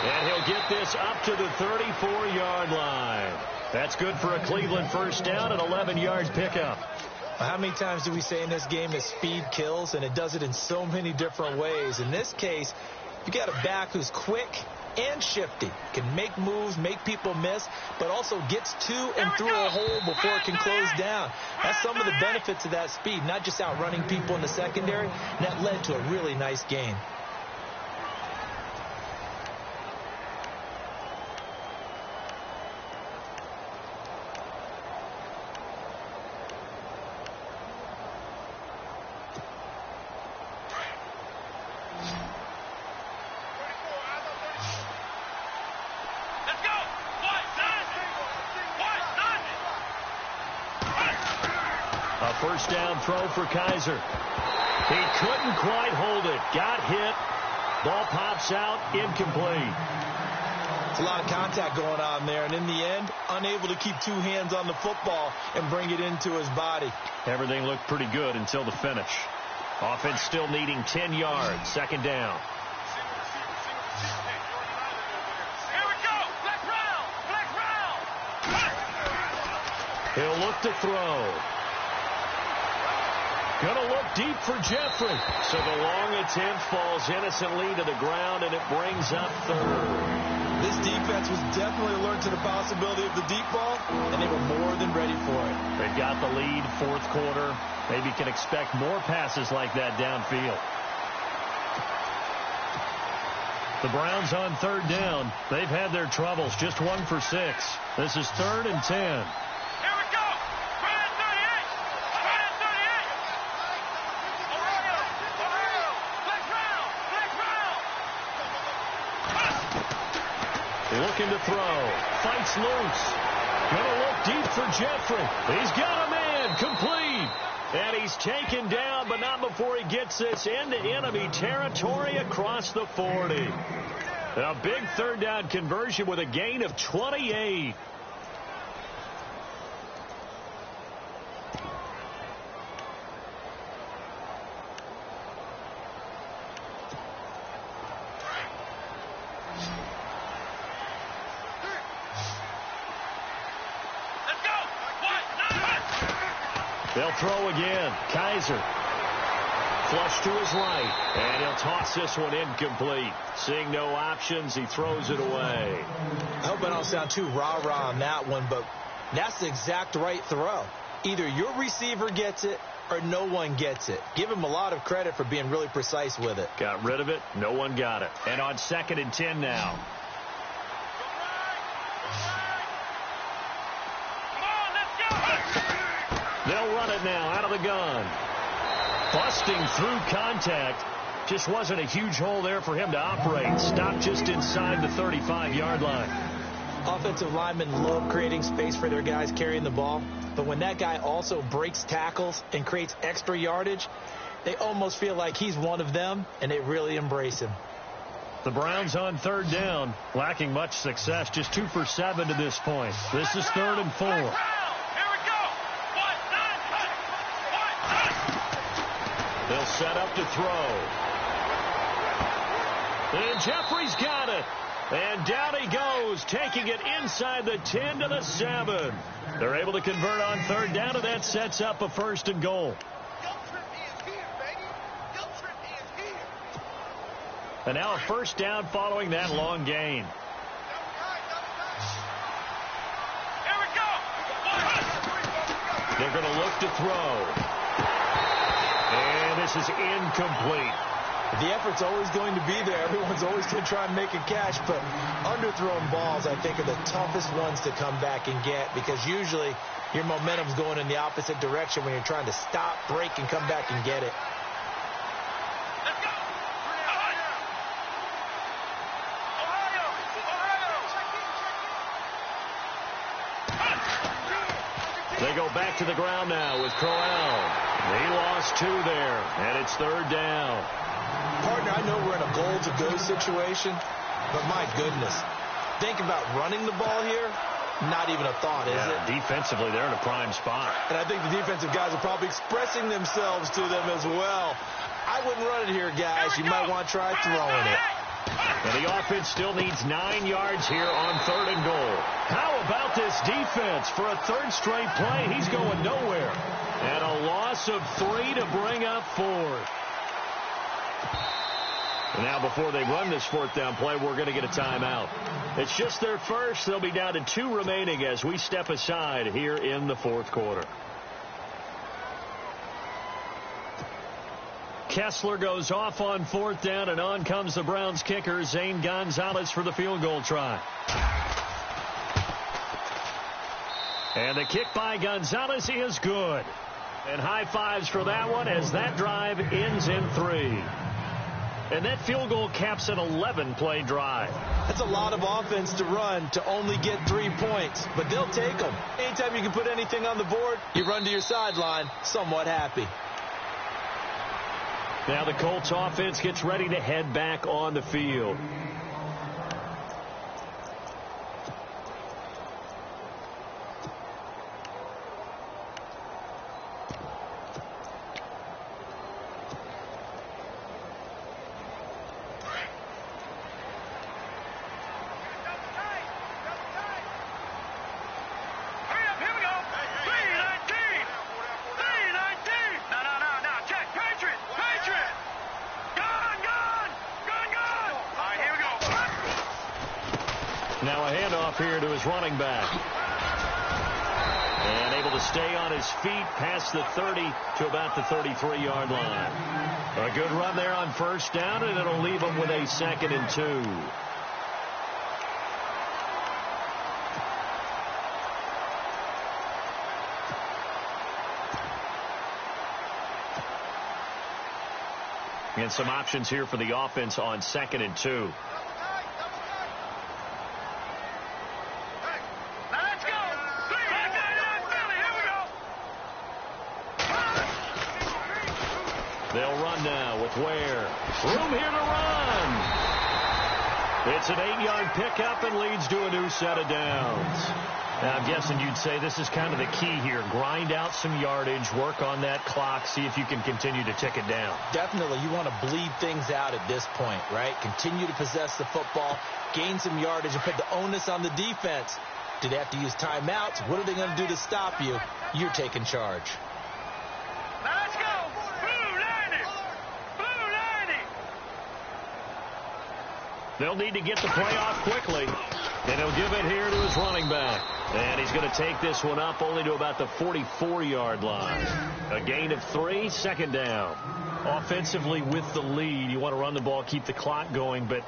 And he'll get this up to the 34-yard line. That's good for a Cleveland first down and 11 yards pickup. How many times do we say in this game that speed kills, and it does it in so many different ways? In this case, you got a back who's quick and shifty, can make moves, make people miss, but also gets to and through a hole before it can close down. That's some of the benefits of that speed, not just outrunning people in the secondary. And that led to a really nice gain. First down throw for Kaiser. He couldn't quite hold it. Got hit. Ball pops out. Incomplete. It's a lot of contact going on there, and in the end, unable to keep two hands on the football and bring it into his body. Everything looked pretty good until the finish. Offense still needing 10 yards. Second down. Here we go. Black round. He'll look to throw. Going to look deep for Jeffrey. So the long attempt falls innocently to the ground, and it brings up third. This defense was definitely alert to the possibility of the deep ball, and they were more than ready for it. They've got the lead, fourth quarter. Maybe can expect more passes like that downfield. The Browns on third down. They've had their troubles, just 1 for 6. This is 3rd and 10. Looking to throw. Fights loose. Gonna look deep for Jeffrey. He's got a man. Complete. And he's taken down, but not before he gets this into enemy territory across the 40. A big third down conversion with a gain of 28. They'll throw again. Kaiser. Flush to his right. And he'll toss this one incomplete. Seeing no options, he throws it away. I hope I don't sound too rah-rah on that one, but that's the exact right throw. Either your receiver gets it or no one gets it. Give him a lot of credit for being really precise with it. Got rid of it. No one got it. And on 2nd and 10 now. run it now out of the gun. Busting through contact. Just wasn't a huge hole there for him to operate. Stopped just inside the 35-yard line. Offensive linemen love creating space for their guys carrying the ball. But when that guy also breaks tackles and creates extra yardage, they almost feel like he's one of them, and they really embrace him. The Browns on third down, lacking much success, just 2 for 7 to this point. This is 3rd and 4. Here we go. They'll set up to throw. And Jeffrey's got it. And down he goes, taking it inside the 10 to the 7. They're able to convert on third down, and that sets up a 1st and goal. And now a 1st down following that long gain. Here we go. They're going to look to throw. And this is incomplete. The effort's always going to be there. Everyone's always going to try and make a catch, but underthrown balls, I think, are the toughest ones to come back and get because usually your momentum's going in the opposite direction when you're trying to stop, break, and come back and get it. Let's go. Ohio. They go back to the ground now with Crowell. He lost 2 there, and it's 3rd down. Partner, I know we're in a goal-to-go situation, but my goodness, think about running the ball here. Not even a thought, is it? Defensively, they're in a prime spot. And I think the defensive guys are probably expressing themselves to them as well. I wouldn't run it here, guys. You might want to try throwing it. And the offense still needs 9 yards here on 3rd and goal. How about this defense? For a 3rd straight play, he's going nowhere. And a loss of 3 to bring up 4th. And now before they run this 4th down play, we're going to get a timeout. It's just their first. They'll be down to 2 remaining as we step aside here in the 4th quarter. Kessler goes off on 4th down, and on comes the Browns kicker, Zane Gonzalez, for the field goal try. And the kick by Gonzalez is good. And high fives for that one as that drive ends in 3. And that field goal caps an 11-play drive. That's a lot of offense to run to only get 3 points, but they'll take them. Anytime you can put anything on the board, you run to your sideline somewhat happy. Now the Colts offense gets ready to head back on the field. Now a handoff here to his running back. And able to stay on his feet past the 30 to about the 33-yard line. A good run there on 1st down, and it'll leave him with a 2nd and 2. And some options here for the offense on 2nd and 2. They'll run now with Ware. Room here to run. It's an 8-yard pickup and leads to a new set of downs. Now, I'm guessing you'd say this is kind of the key here. Grind out some yardage, work on that clock, see if you can continue to tick it down. Definitely, you want to bleed things out at this point, right? Continue to possess the football, gain some yardage, and put the onus on the defense. Do they have to use timeouts? What are they going to do to stop you? You're taking charge. Let's go. Blue 90. Blue 90. They'll need to get the play off quickly. And he'll give it here to his running back. And he's going to take this one up only to about the 44-yard line. A gain of 3, second down. Offensively with the lead, you want to run the ball, keep the clock going, but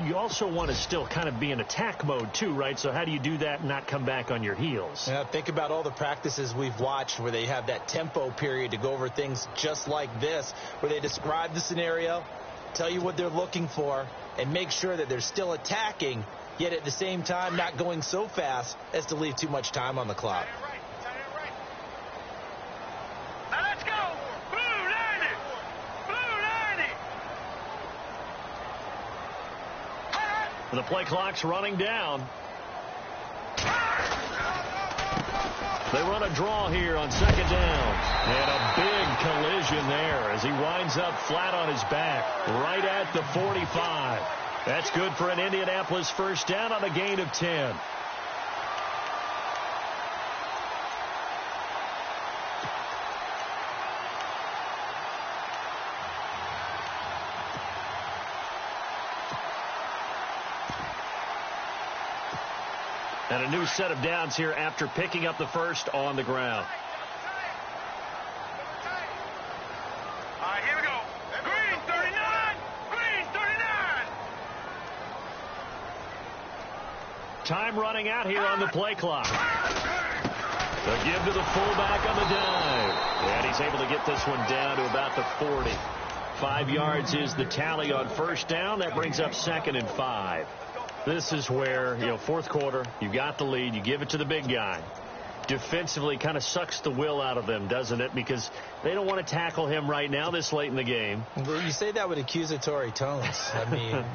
you also want to still kind of be in attack mode too, right? So how do you do that and not come back on your heels? Yeah, think about all the practices we've watched where they have that tempo period to go over things just like this, where they describe the scenario, tell you what they're looking for, and make sure that they're still attacking, yet at the same time not going so fast as to leave too much time on the clock. Now let's go. Blue 90. Blue 90. The play clock's running down. They run a draw here on second down. And a big collision there as he winds up flat on his back right at the 45. That's good for an Indianapolis first down on a gain of 10. And a new set of downs here after picking up the first on the ground. All right, here we go. Green 39. Green 39. Time running out here on the play clock. The give to the fullback on the dive. And he's able to get this one down to about the 40. 5 yards is the tally on first down. That brings up 2nd and 5. This is where, fourth quarter, you got the lead, you give it to the big guy. Defensively kind of sucks the will out of them, doesn't it? Because they don't want to tackle him right now this late in the game. Well, you say that with accusatory tones. I mean,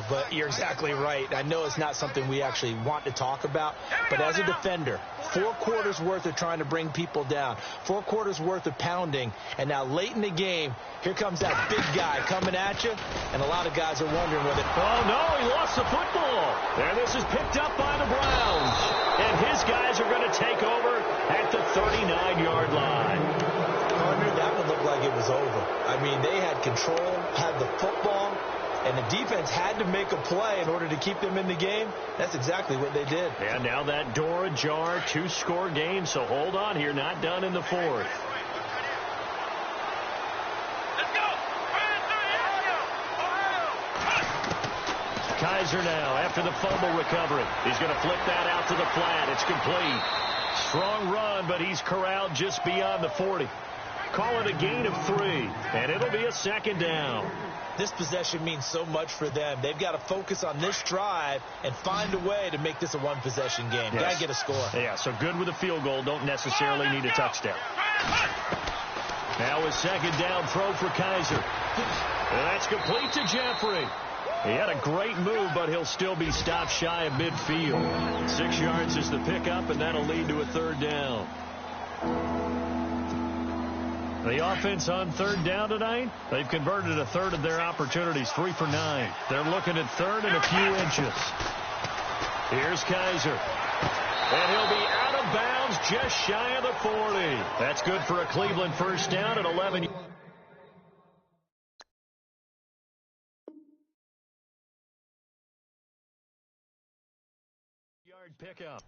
but you're exactly right. I know it's not something we actually want to talk about, but as a defender, 4 quarters worth of trying to bring people down, 4 quarters worth of pounding, and now late in the game, here comes that big guy coming at you, and a lot of guys are wondering whether... Oh, no, he lost the football. And this is picked up by the Browns. And his guys are going to take over at the 39-yard line. Partner, that one looked like it was over. I mean, they had control, had the football, and the defense had to make a play in order to keep them in the game. That's exactly what they did. And now that door ajar, 2-score game, so hold on here, not done in the fourth. Kizer now after the fumble recovery. He's going to flip that out to the flat. It's complete. Strong run, but he's corralled just beyond the 40. Call it a gain of 3, and it'll be a 2nd down. This possession means so much for them. They've got to focus on this drive and find a way to make this a one-possession game. Yes. Got to get a score. Yeah, so good with a field goal. Don't necessarily need a touchdown. Now a 2nd down throw for Kizer. And that's complete to Jeffrey. He had a great move, but he'll still be stopped shy of midfield. 6 yards is the pickup, and that'll lead to a 3rd down. The offense on 3rd down tonight, they've converted a third of their opportunities, 3 for 9. They're looking at 3rd and a few inches. Here's Kizer. And he'll be out of bounds just shy of the 40. That's good for a Cleveland first down at 11. Pickup.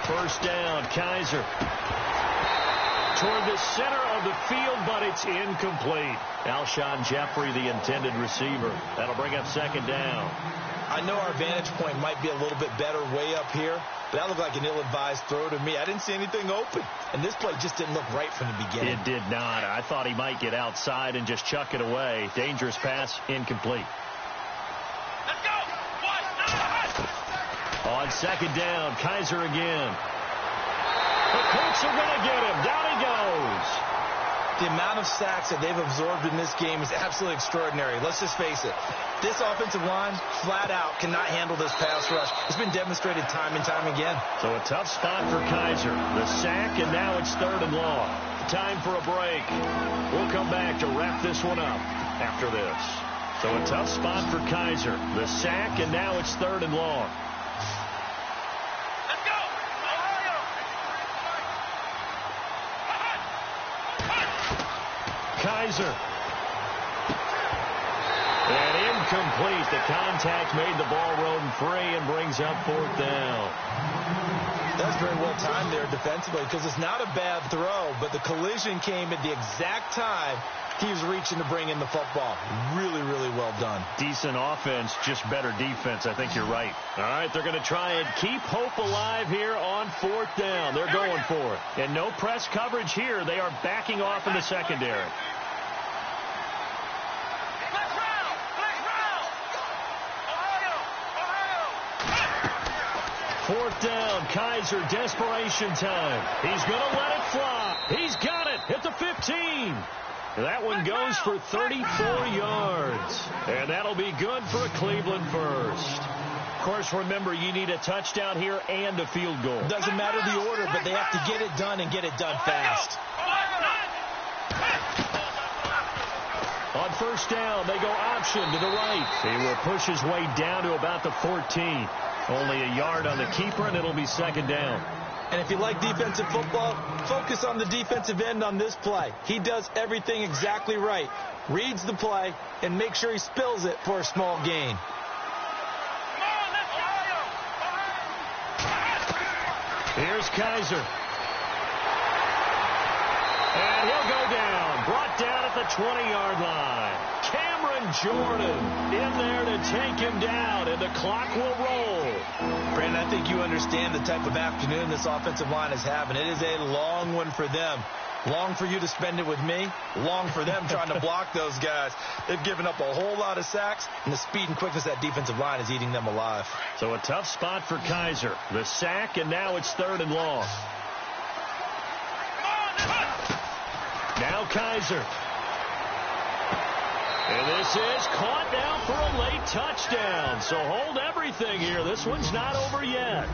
First down, Kizer. Toward the center of the field, but it's incomplete. Alshon Jeffrey, the intended receiver. That'll bring up 2nd down. I know our vantage point might be a little bit better way up here, but that looked like an ill-advised throw to me. I didn't see anything open, and this play just didn't look right from the beginning. It did not. I thought he might get outside and just chuck it away. Dangerous pass, incomplete. Let's go. On 2nd down, Kizer again. The Colts are going to get him. Down he goes. The amount of sacks that they've absorbed in this game is absolutely extraordinary. Let's just face it. This offensive line, flat out, cannot handle this pass rush. It's been demonstrated time and time again. So a tough spot for Kaiser. The sack, and now it's 3rd and long. Time for a break. We'll come back to wrap this one up after this. So a tough spot for Kaiser. The sack, and now it's 3rd and long. Let's go! Ohio! Kaiser. And incomplete. The contact made the ball roam free and brings up 4th down. That's very well timed there defensively because it's not a bad throw, but the collision came at the exact time he was reaching to bring in the football. Really, really well done. Decent offense, just better defense. I think you're right. All right, they're going to try and keep hope alive here on 4th down. They're going for it. And no press coverage here. They are backing off in the secondary. Ohio! 4th down, Kaiser, desperation time. He's going to let it fly. He's got it at the 15. That one goes for 34 yards. And that'll be good for a Cleveland first. Of course, remember, you need a touchdown here and a field goal. Doesn't matter the order, but they have to get it done and get it done fast. On 1st down, they go option to the right. He will push his way down to about the 14. Only a yard on the keeper, and it'll be 2nd down. And if you like defensive football, focus on the defensive end on this play. He does everything exactly right. Reads the play and makes sure he spills it for a small gain. Here's Kaiser. And he'll go down. Brought down at the 20-yard line. Cameron Jordan in there to take him down, and the clock will roll. Brandon, I think you understand the type of afternoon this offensive line is having. It is a long one for them. Long for you to spend it with me. Long for them trying to block those guys. They've given up a whole lot of sacks, and the speed and quickness of that defensive line is eating them alive. So a tough spot for Kaiser. The sack, and now it's 3rd and long. Now Kaiser. And this is caught now for a late touchdown. So hold everything here. This one's not over yet.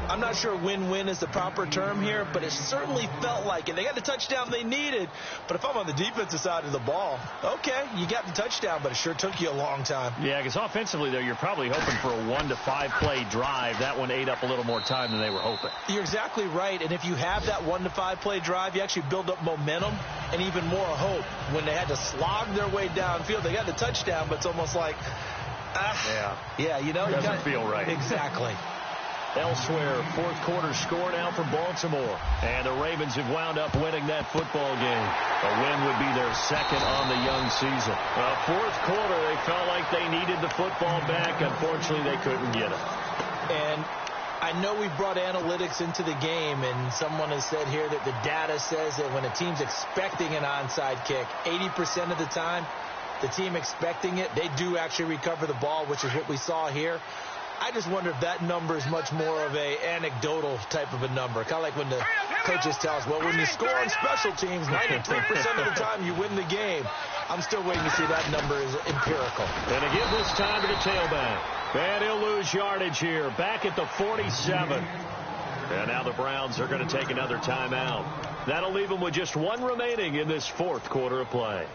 I'm not sure win-win is the proper term here, but it certainly felt like it. They got the touchdown they needed, but if I'm on the defensive side of the ball, okay, you got the touchdown, but it sure took you a long time. Yeah, because offensively, though, you're probably hoping for a 1 to 5 play drive. That one ate up a little more time than they were hoping. You're exactly right, and if you have that 1 to 5 play drive, you actually build up momentum and even more hope. When they had to slog their way downfield, they got the touchdown, but it's almost like, yeah, you know. Doesn't feel right. Exactly. Elsewhere, 4th quarter score now for Baltimore. And the Ravens have wound up winning that football game. A win would be their 2nd on the young season. 4th quarter, they felt like they needed the football back. Unfortunately, they couldn't get it. And I know we brought analytics into the game, and someone has said here that the data says that when a team's expecting an onside kick, 80% of the time, the team expecting it, they do actually recover the ball, which is what we saw here. I just wonder if that number is much more of a anecdotal type of a number. Kind of like when the coaches tell us, well, when you score on special teams, 93% of the time you win the game. I'm still waiting to see that number is empirical. And to give this time to the tailback. And he'll lose yardage here. Back at the 47. And now the Browns are going to take another timeout. That'll leave them with just 1 remaining in this 4th quarter of play.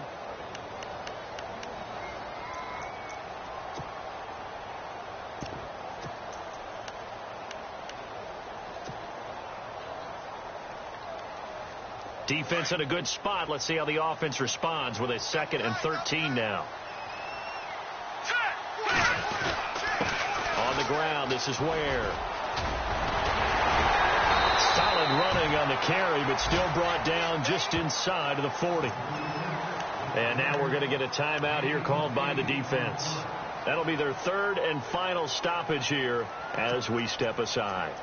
Defense in a good spot. Let's see how the offense responds with a 2nd and 13 now. On the ground, this is Ware. Solid running on the carry, but still brought down just inside of the 40. And now we're going to get a timeout here called by the defense. That'll be their 3rd and final stoppage here as we step aside.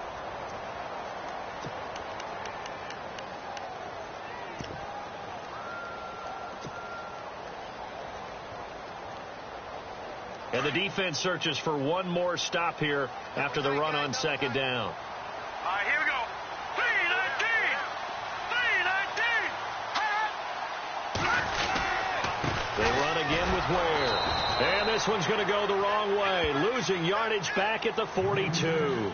And the defense searches for 1 more stop here after the run on 2nd down. All right, here we go. 3-19. 3-19. Ware. And this one's going to go the wrong way, losing yardage back at the 42.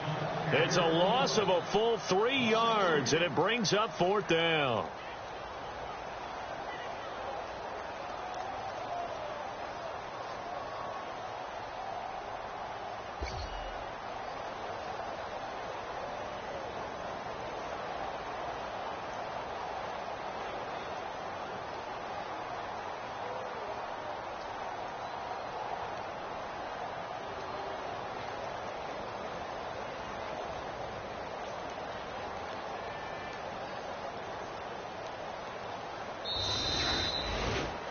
It's a loss of a full 3 yards, and it brings up 4th down.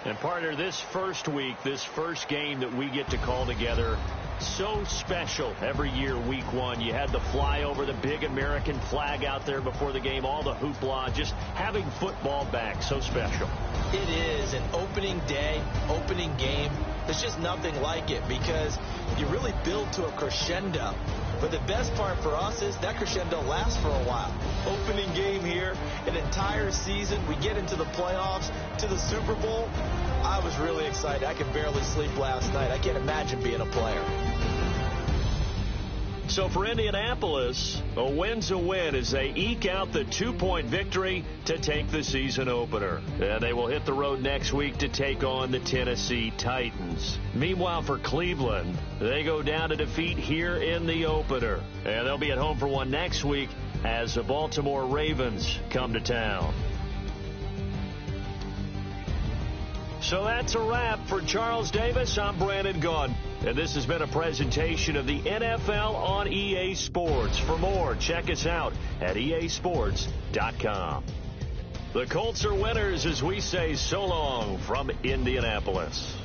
And partner, this first week, this first game that we get to call together, so special every year, week 1. You had the flyover, the big American flag out there before the game, all the hoopla, just having football back, so special. It is an opening day, opening game. There's just nothing like it because you really build to a crescendo. But the best part for us is that crescendo lasts for a while. Opening game here, an entire season. We get into the playoffs, to the Super Bowl. I was really excited. I could barely sleep last night. I can't imagine being a player. So for Indianapolis, a win's a win as they eke out the 2-point victory to take the season opener. And they will hit the road next week to take on the Tennessee Titans. Meanwhile, for Cleveland, they go down to defeat here in the opener. And they'll be at home for one next week as the Baltimore Ravens come to town. So that's a wrap. For Charles Davis, I'm Brandon Gaudin. And this has been a presentation of the NFL on EA Sports. For more, check us out at easports.com. The Colts are winners as we say so long from Indianapolis.